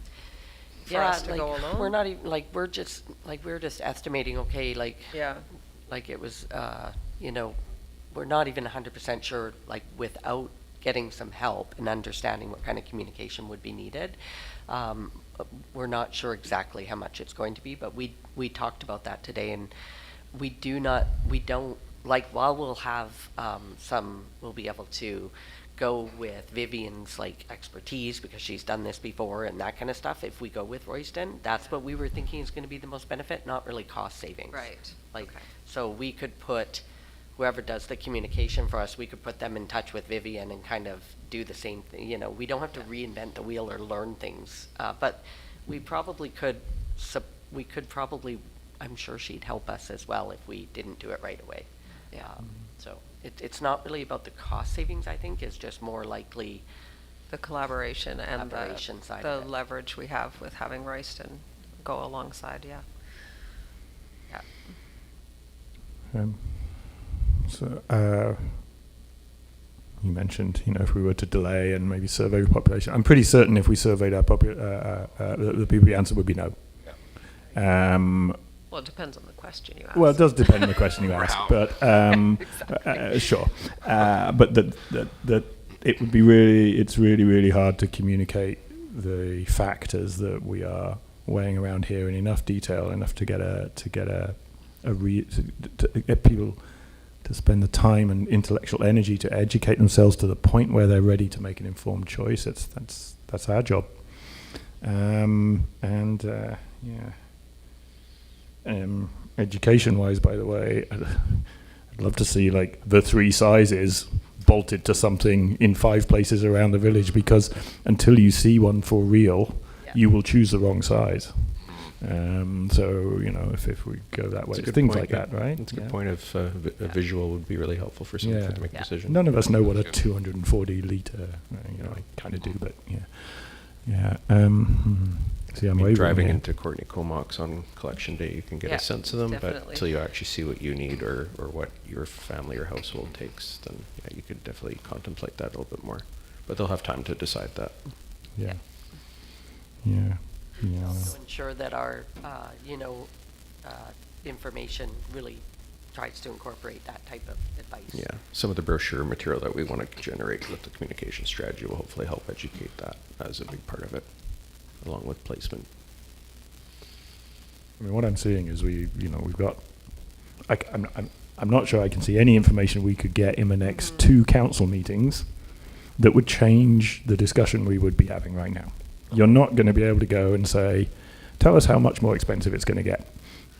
for us to go alone? we're not even, we're just estimating, okay, Yeah. it was, we're not even 100% sure, without getting some help and understanding what kind of communication would be needed. We're not sure exactly how much it's going to be, but we talked about that today, and we don't, while we'll have we'll be able to go with Vivian's expertise because she's done this before and that kind of stuff. If we go with Royston, that's what we were thinking is going to be the most benefit, not really cost savings. Right. Okay. So we could put whoever does the communication for us, we could put them in touch with Vivian and kind of do the same thing. We don't have to reinvent the wheel or learn things, but we probably could. I'm sure she'd help us as well if we didn't do it right away. Yeah. So it's not really about the cost savings. I think is just more likely The collaboration and Collaboration side the of it. leverage we have with having Royston go alongside, yeah. Yeah. So you mentioned, if we were to delay and maybe survey the population, I'm pretty certain if we surveyed our the people, the answer would be no. Well, it depends on the question you ask. Well, it does depend on the question you Or ask, how. but sure. But that it would be it's really hard to communicate the factors that we are weighing around here in enough detail, enough to get a to get people to spend the time and intellectual energy to educate themselves to the point where they're ready to make an informed choice. That's our job. Education-wise, by the way, I'd love to see like the 3 sizes bolted to something in 5 places around the village, because until you see one for real, you will choose the wrong size. So, you know, if we go that way, things like that, right? It's a good point. Of a visual would be really helpful for someone to make a decision. None of us know what a 240 litre, you know, I kind of do, but yeah. See, I'm wavering driving here. into Courtney Comox on collection day, you can get Yeah, a sense of them, but definitely. until you actually see what you need or what your family or household takes, then you could definitely contemplate that a little bit more. But they'll have time to decide that. Yeah. Also ensure that our, information really tries to incorporate that type of advice. Yeah, some of the brochure material that we want to generate with the communication strategy will hopefully help educate that as a big part of it, along with placement. I mean, what I'm seeing is we've got. I'm not sure I can see any information we could get in the next 2 council meetings that would change the discussion we would be having right now. You're not going to be able to go and say, tell us how much more expensive it's going to get.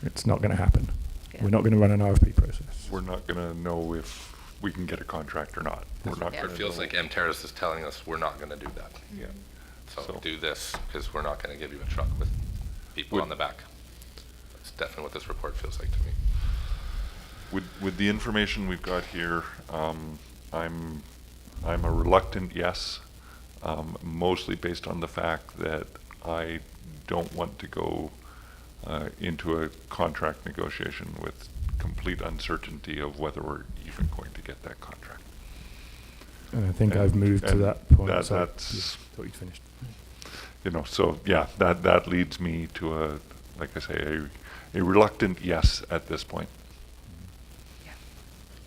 It's not going to happen. Yeah. We're not going to run an RFP process. We're not going to know if we can get a contract or not. We're not Yeah. going It to feels know. like MTerrace is telling us we're not gonna do that. Yeah. So do this, because we're not gonna give you a truck with people Would- on the back. That's definitely what this report feels like to me. With the information we've got here, I'm a reluctant yes, mostly based on the fact that I don't want to go into a contract negotiation with complete uncertainty of whether we're even going to get that contract. And I think I've moved to and that point. that's thought you'd finished. So yeah, that leads me to a reluctant yes at this point.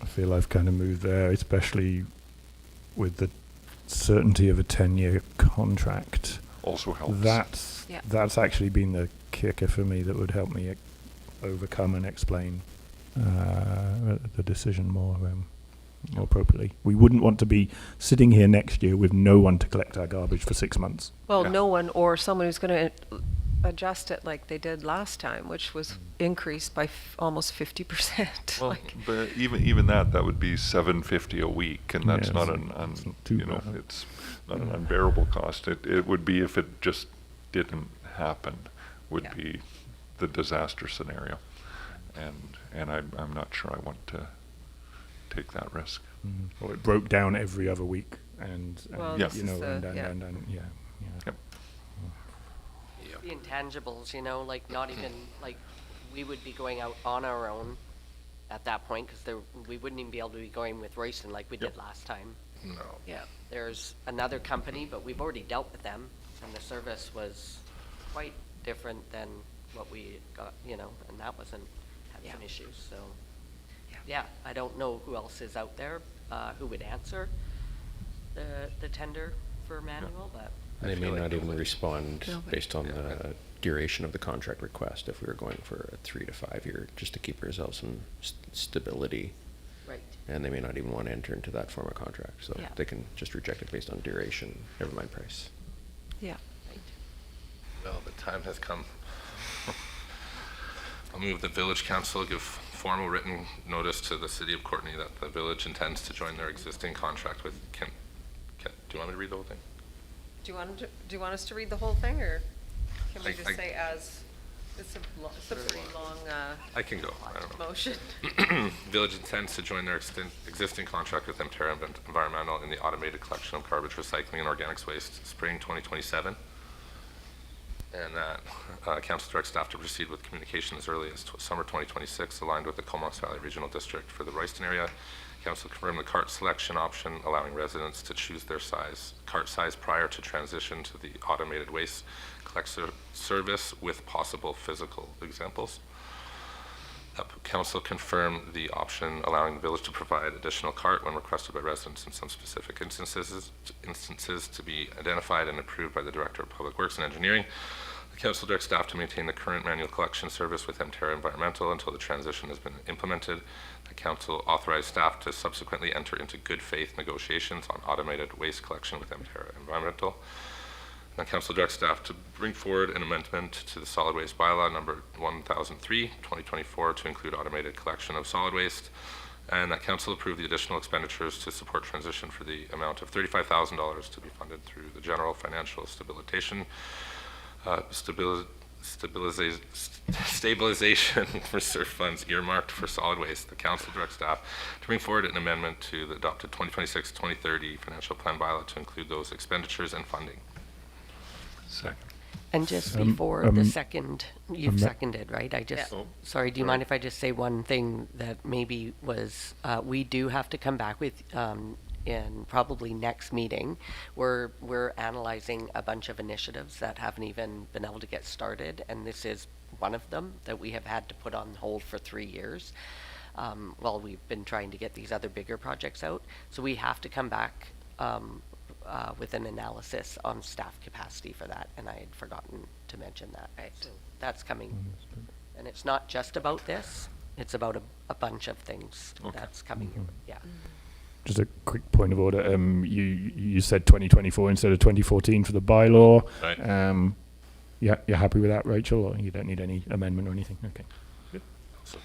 I feel I've kind of moved there, especially with the certainty of a 10-year contract. Also helps. That's actually been the kicker for me that would help me overcome and explain the decision more appropriately. We wouldn't want to be sitting here next year with no one to collect our garbage for 6 months. Well, Yeah. no one, or someone who's going to adjust it like they did last time, which was increased by almost 50%. Well, but even that would be $750 a week, and that's Yeah, not it's not too bad. it's not an unbearable cost. It would be if it just didn't happen, would Yeah. be the disaster scenario, and I'm not sure I want to take that risk. Or it broke down every other week, and Well, this you is know, the- yeah. Yep. The intangibles, like not even, like, we would be going out on our own at that point, because we wouldn't even be able to be going with Royston like we did last time. No. Yeah, there's another company, but we've already dealt with them, and the service was quite different than what we got, and that wasn't, had some issues, so. Yeah, I don't know who else is out there, who would answer the tender for manual, but. I They may feel like not even nobody- respond Nobody. based on the duration of the contract request if we were going for a 3 to 5 year, just to keep ourselves some stability. Right. And they may not even want to enter into that form of contract, so Yeah. they can just reject it based on duration, never mind price. Yeah. Right. Well, the time has come. I'll move the village council give formal written notice to the city of Courtney that the village intends to join their existing contract with do you want me to read the whole thing? Do you want us to read the whole thing, or can we I- just I- say it's a pretty long I can go, I don't know. motion. Village intends to join their existing contract with Emterra Environmental in the automated collection of garbage, recycling, and organics waste, spring 2027. And that council directs staff to proceed with communication as early as summer 2026, aligned with the Comox Valley Regional District. For the Royston area, council confirmed the cart selection option, allowing residents to choose their cart size prior to transition to the automated waste collection service with possible physical examples. Council confirmed the option allowing the village to provide additional cart when requested by residents in some specific instances to be identified and approved by the Director of Public Works and Engineering. The council directs staff to maintain the current manual collection service with Emterra Environmental until the transition has been implemented. The council authorized staff to subsequently enter into good faith negotiations on automated waste collection with Emterra Environmental. The council directs staff to bring forward an amendment to the solid waste bylaw number 1003, 2024 to include automated collection of solid waste. And that council approve the additional expenditures to support transition for the amount of $35,000 to be funded through the general financial stabilization reserve funds earmarked for solid waste. The council directs staff to bring forward an amendment to the adopted 2026-2030 financial plan bylaw to include those expenditures and funding. Second. And just before the second, you've seconded, right? I just, Yeah. sorry, do you mind if I just say one thing that maybe was, we do have to come back with, in probably next meeting, we're analyzing a bunch of initiatives that haven't even been able to get started, and this is one of them that we have had to put on hold for 3 years, while we've been trying to get these other bigger projects out. So we have to come back, with an analysis on staff capacity for that, and I had forgotten to mention that. Right, so that's coming, and it's not just about this; it's about a bunch of things that's coming. Yeah. Just a quick point of order. You said 2024 instead of 2014 for the bylaw. Right. You're happy with that, Rachel, or you don't need any amendment or anything? Okay.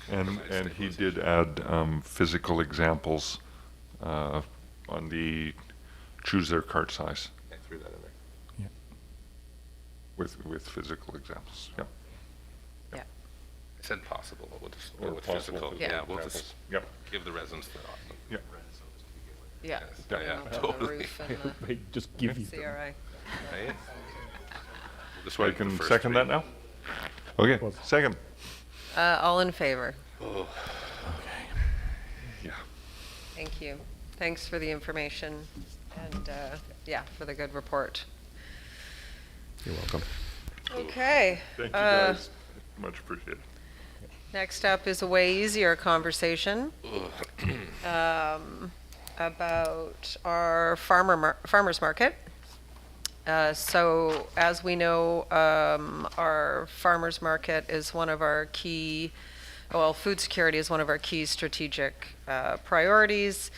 And he did add physical examples on the choose their cart size I threw that in there. Yeah. with physical examples. Yeah. Yeah. I said possible, but we'll just Or go with possible physical. physical Yeah, we'll just examples. Yep. give the residents the option. Yeah. Yeah. Yeah, yeah, The totally. roof and the They just give you. CRI. Right? We'll just So I wait for the can first second that reading. now? Okay, Well- second. All in favor? Yeah. Thank you. Thanks for the information and, yeah, for the good report. You're welcome. Okay. Thank you, guys. Much appreciated. Next up is a way easier conversation about our farmers market. So as we know, our farmers market is one of our key, well, food security is one of our key strategic priorities.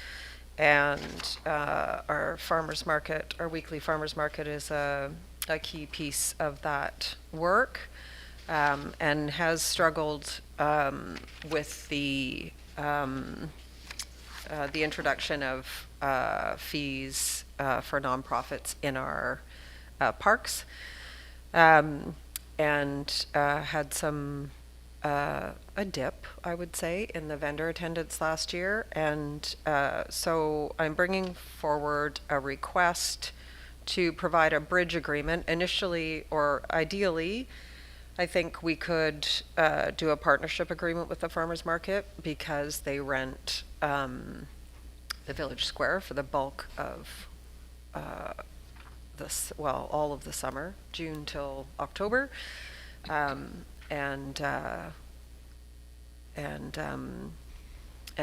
And our farmers market, our weekly farmers market is a key piece of that work. And has struggled with the introduction of fees for nonprofits in our parks, and had some a dip, I would say, in the vendor attendance last year, and so I'm bringing forward a request to provide a bridge agreement initially, or ideally. I think we could do a partnership agreement with the farmers market because they rent the village square for the bulk of all of the summer, June till October, and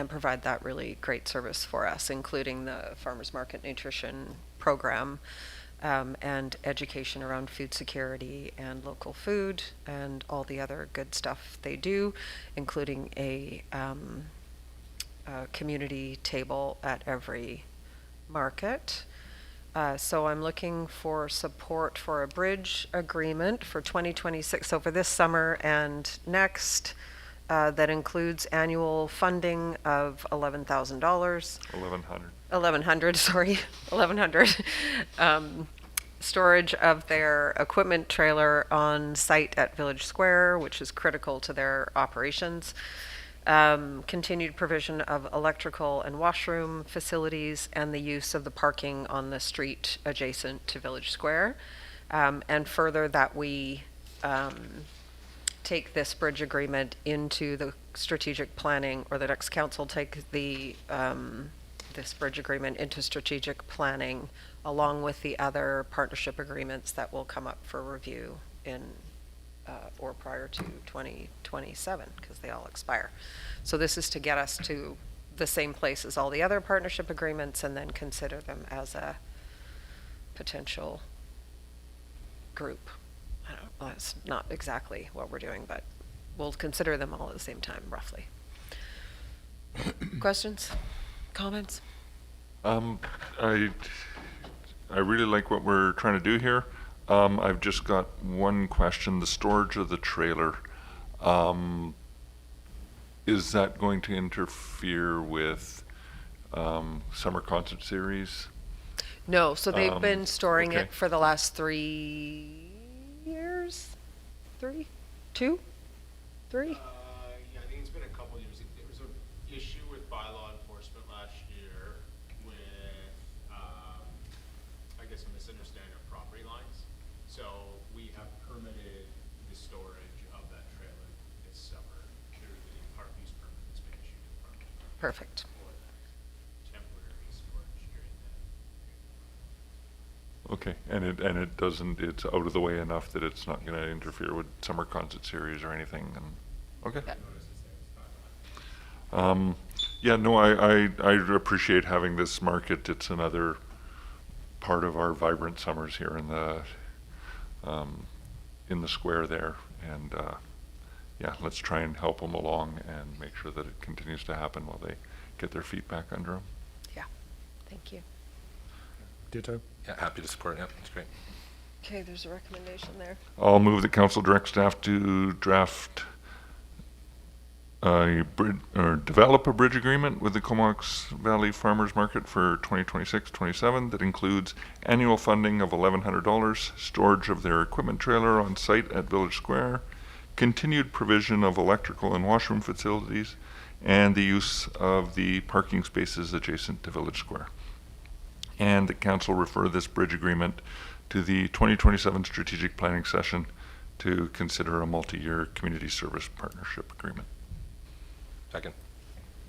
provide that really great service for us, including the farmers market nutrition program. And education around food security and local food and all the other good stuff they do, including a community table at every market. So I'm looking for support for a bridge agreement for 2026, so for this summer and next, that includes annual funding of $11,000. 1,100. 1,100, sorry, 1,100. Storage of their equipment trailer on site at Village Square, which is critical to their operations. Continued provision of electrical and washroom facilities and the use of the parking on the street adjacent to Village Square. And further that we take this bridge agreement into the strategic planning, or the next council take the this bridge agreement into strategic planning along with the other partnership agreements that will come up for review in or prior to 2027, because they all expire. So this is to get us to the same place as all the other partnership agreements and then consider them as a potential group. I don't Well, that's not exactly what we're doing, but we'll consider them all at the same time, roughly. Questions? Comments? I really like what we're trying to do here. I've just got one question. The storage of the trailer, is that going to interfere with summer concert series? No, so they've been storing okay. it for the last 3 years? 3? 2? 3? Yeah, I think it's been a couple years. There was an issue with bylaw enforcement last year with, I guess, a misunderstanding of property lines. So we have permitted the storage of that trailer this summer. There's a park use permit that's been issued in front of the Perfect. for that temporary storage during that. Okay, and it doesn't, it's out of the way enough that it's not gonna interfere with summer concert series or anything, and, okay. Yeah, no, I appreciate having this market. It's another part of our vibrant summers here in the square there, and, yeah, let's try and help them along and make sure that it continues to happen while they get their feet back under them. Yeah, thank you. Ditto. Yeah, happy to support, yeah, that's great. Okay, there's a recommendation there. I'll move that council direct staff to draft develop a bridge agreement with the Comox Valley Farmers Market for 2026-27 that includes annual funding of $1,100, storage of their equipment trailer on site at Village Square, continued provision of electrical and washroom facilities, and the use of the parking spaces adjacent to Village Square. And the council refer this bridge agreement to the 2027 strategic planning session to consider a multi-year community service partnership agreement. Second.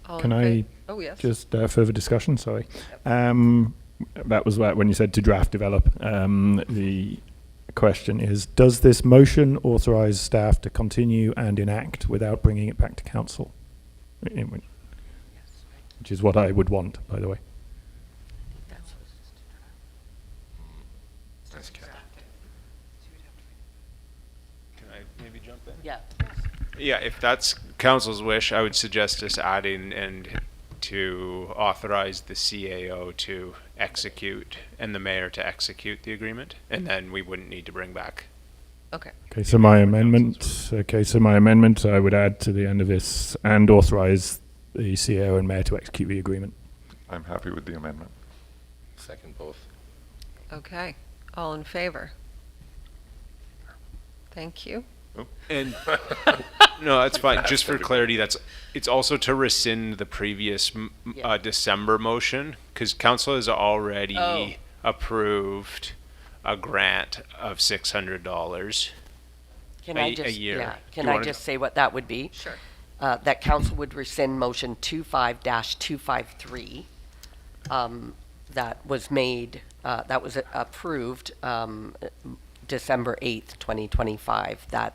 All Can in I Oh, yes. just further discussion? Sorry. That was when you said to draft develop. The question is, does this motion authorize staff to continue and enact without bringing it back to council? Which is what I would want, by the way. Nice catch. Can I maybe jump in? Yeah. Yeah, if that's council's wish, I would suggest us adding and to authorize the CAO to execute and the mayor to execute the agreement, and then we wouldn't need to bring back. Okay. Okay, so my amendment. Okay, so my amendment I would add to the end of this and authorize the CEO and mayor to execute the agreement. I'm happy with the amendment. Second both. Okay. All in favor? Thank you. And no, that's fine. Just for clarity, it's also to rescind the previous Yeah. December motion, because council has already Oh. approved a grant of $600. Can A- I a just, year. yeah, Do can you I wanna just say what that would be? Sure. That council would rescind motion 25-253, that was made, that was approved, December 8th, 2025, that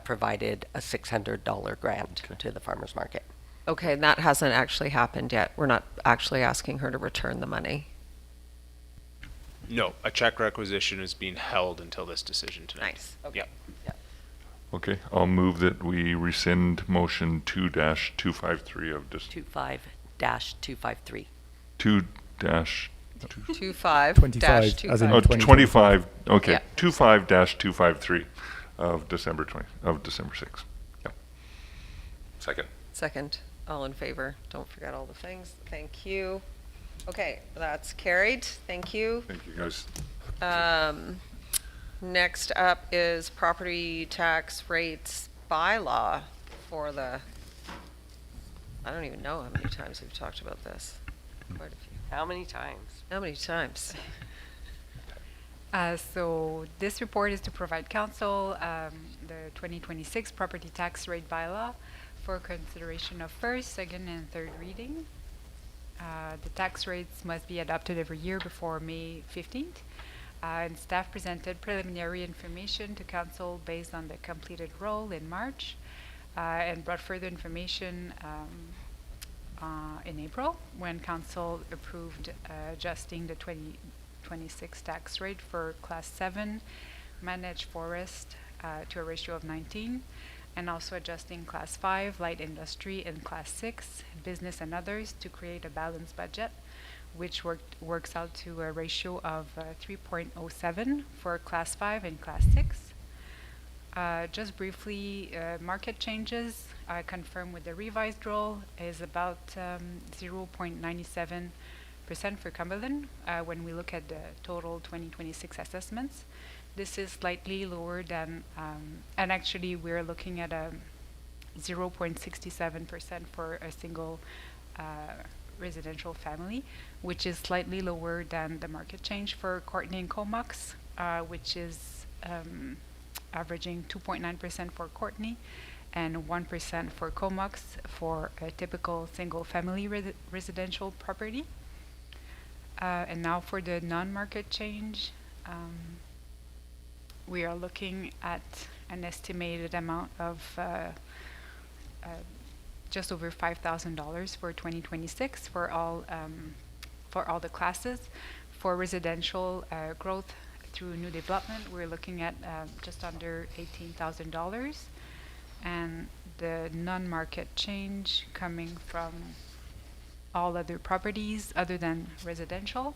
provided a $600 grant to the farmer's market. Okay, and that hasn't actually happened yet. We're not actually asking her to return the money. No, a check requisition is being held until this decision tonight. Nice. Okay. Yeah. Okay, I'll move that we rescind motion 2-253 of just 25-253. 2 dash 25 25, dash as in 25. 25, okay, Yeah. 25-253 of December 6th. Yep. Second. Second. All in favor? Don't forget all the things. Thank you. Okay, that's carried. Thank you. Thank you, guys. Next up is property tax rates bylaw for the, I don't even know how many times we've talked about this. Quite a few. How many times? How many times? So this report is to provide council the 2026 property tax rate bylaw for consideration of first, second, and third reading. The tax rates must be adopted every year before May 15th. And staff presented preliminary information to council based on the completed roll in March and brought further information in April when council approved adjusting the 2026 tax rate for class 7 managed forest to a ratio of 19, and also adjusting Class 5, light industry, and Class 6, business and others, to create a balanced budget, which works out to a ratio of 3.07 for Class 5 and Class 6. Just briefly, market changes, confirmed with the revised roll, is about 0.97% for Cumberland when we look at the total 2026 assessments. This is slightly lower than, and actually we're looking at a 0.67% for a single residential family, which is slightly lower than the market change for Courtenay and Comox, which is averaging 2.9% for Courtenay and 1% for Comox for a typical single family residential property. And now for the non-market change, we are looking at an estimated amount of just over $5,000 for 2026 for all the classes. For residential growth through new development, we're looking at just under $18,000, and the non-market change coming from all other properties other than residential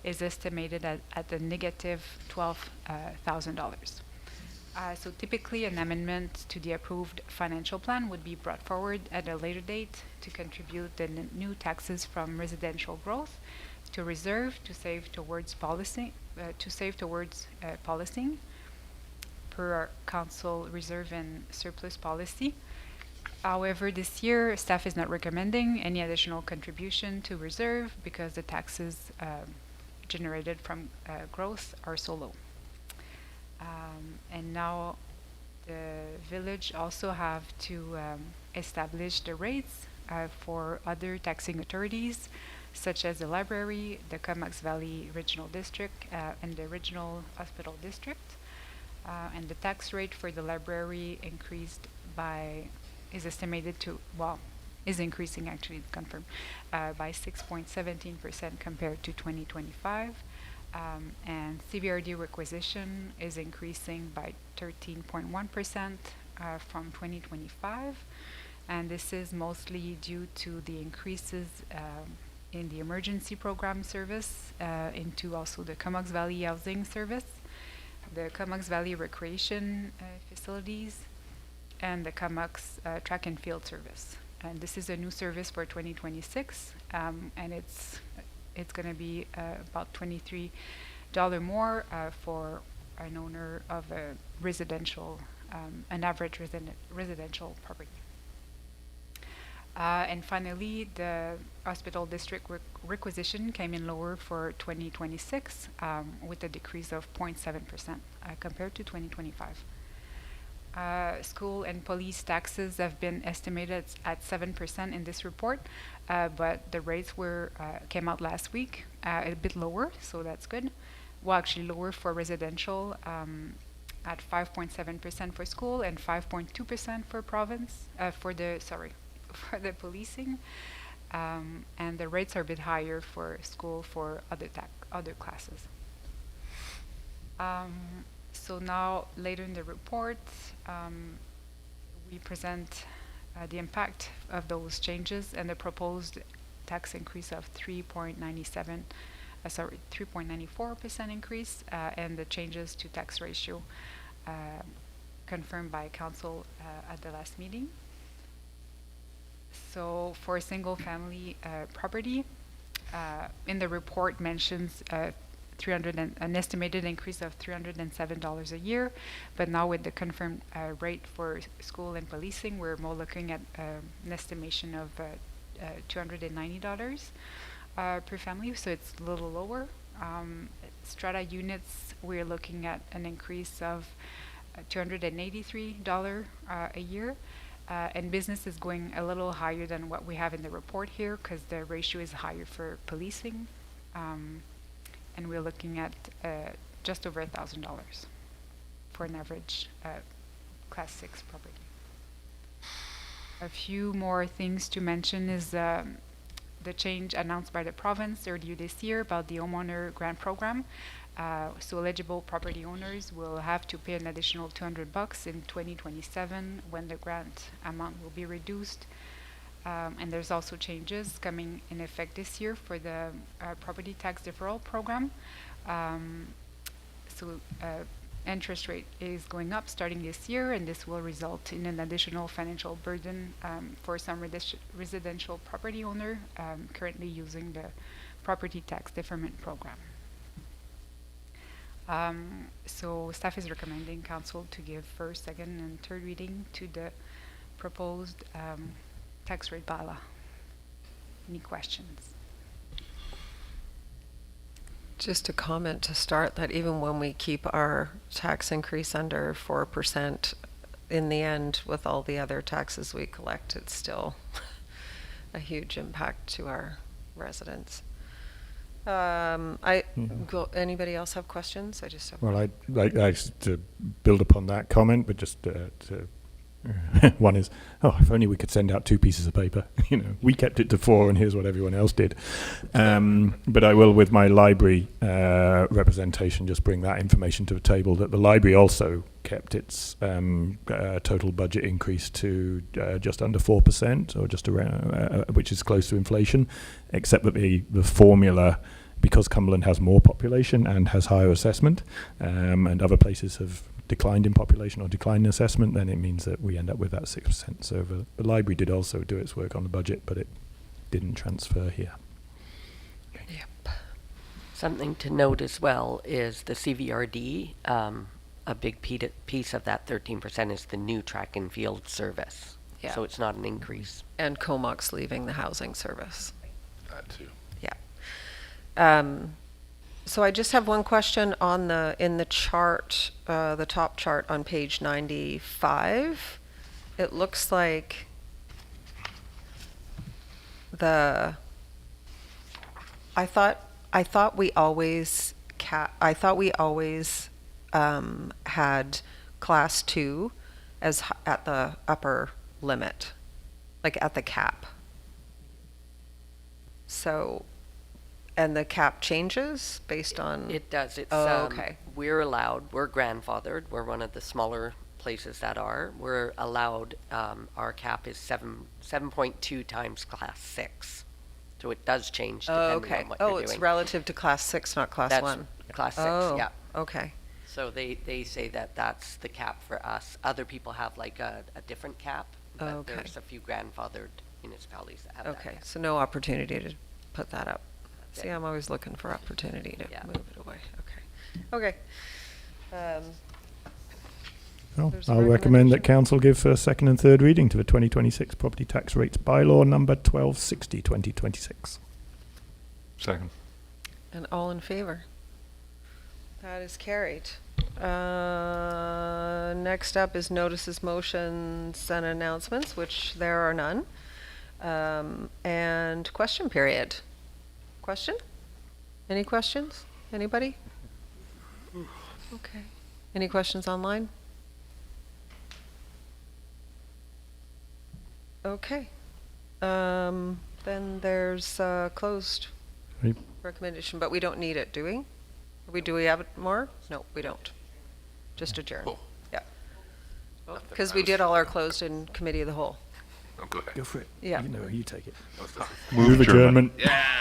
is estimated at the negative $12,000. So typically an amendment to the approved financial plan would be brought forward at a later date to contribute the new taxes from residential growth to reserve to save towards policing per our council reserve and surplus policy. However, this year staff is not recommending any additional contribution to reserve because the taxes generated from growth are so low. And now the village also have to establish the rates for other taxing authorities, such as the library, the Comox Valley Regional District, and the Regional Hospital District. And the tax rate for the library is estimated to, is increasing actually, confirmed, by 6.17% compared to 2025. And CVRD requisition is increasing by 13.1% from 2025. And this is mostly due to the increases in the emergency program service, into also the Comox Valley Housing Service, the Comox Valley Recreation Facilities, and the Comox Track and Field Service. And this is a new service for 2026, and it's going to be about $23 more for an owner of a residential, an average residential property. And finally, the hospital district requisition came in lower for 2026 with a decrease of 0.7% compared to 2025. School and police taxes have been estimated at 7% in this report, but the rates came out last week a bit lower, so that's good. Well, actually lower for residential at 5.7% for school and 5.2% for province for the policing, and the rates are a bit higher for school for other classes. So now, later in the report, we present the impact of those changes and the proposed tax increase of 3.94% increase, and the changes to tax ratio confirmed by council at the last meeting. So for a single family property, in the report mentions an estimated increase of $307 a year, but now with the confirmed rate for school and policing, we're more looking at an estimation of $290 per family, so it's a little lower. Strata units, we're looking at an increase of $283 a year. And business is going a little higher than what we have in the report here because the ratio is higher for policing. And we're looking at just over $1,000 for an average Class 6 property. A few more things to mention is the change announced by the province earlier this year about the homeowner grant program. So eligible property owners will have to pay an additional $200 in 2027 when the grant amount will be reduced. And there's also changes coming in effect this year for the property tax deferral program. So interest rate is going up starting this year, and this will result in an additional financial burden for some residential property owner currently using the property tax deferment program. So staff is recommending council to give first, second, and third reading to the proposed tax rate bylaw. Any questions? Just a comment to start that even when we keep our tax increase under 4%, in the end, with all the other taxes we collect, it's still a huge impact to our residents. Anybody else have questions? I just have. Well, I'd like to build upon that comment, but just to one is, if only we could send out 2 pieces of paper. We kept it to 4, and here's what everyone else did. But I will, with my library representation, just bring that information to the table, that the library also kept its total budget increase to just under 4%, or just around, which is close to inflation, except that the formula, because Cumberland has more population and has higher assessment, and other places have declined in population or declined in assessment, then it means that we end up with that 6%. So the library did also do its work on the budget, but it didn't transfer here. Okay. Yep. Something to note as well is the CVRD. A big piece of that 13% is the new track and field service. Yeah. So it's not an increase. And Comox leaving the housing service. That too. Yeah. So I just have one question on in the chart, the top chart on page 95. It looks like I thought we always had class 2 as at the upper limit, like at the cap. So, and the cap changes based on. It does. It's okay. We're grandfathered. We're one of the smaller places that are. We're allowed. Our cap is 7.2 times class 6. So it does change depending on what you're doing. It's relative to class 6, not class That's 1. Class 6. Yeah. Okay. So they say that that's the cap for us. Other people have like a different cap. But Okay. There's a few grandfathered municipalities that have that Okay, cap. so no opportunity to put that up. That's See, it. I'm always looking for opportunity to Yeah. move it away. Okay. Well, There's a I'll recommend recommendation. that council give first, second, and third reading to the 2026 property tax rates bylaw number 1260 2026. Second. And all in favor? That is carried. Next up is notices, motions, and announcements, which there are none. And question period. Question? Any questions? Anybody? Okay. Any questions online? Okay. Then there's closed Right. recommendation, but we don't need it, do we? Do we have it more? No, we don't. Just adjourn. Cool. Yeah. Nothing. Because I we was- did all our closed in committee of the whole. Oh, go ahead. Go for it. Yeah. You know, you take it. That was the- Move adjournment. Yeah.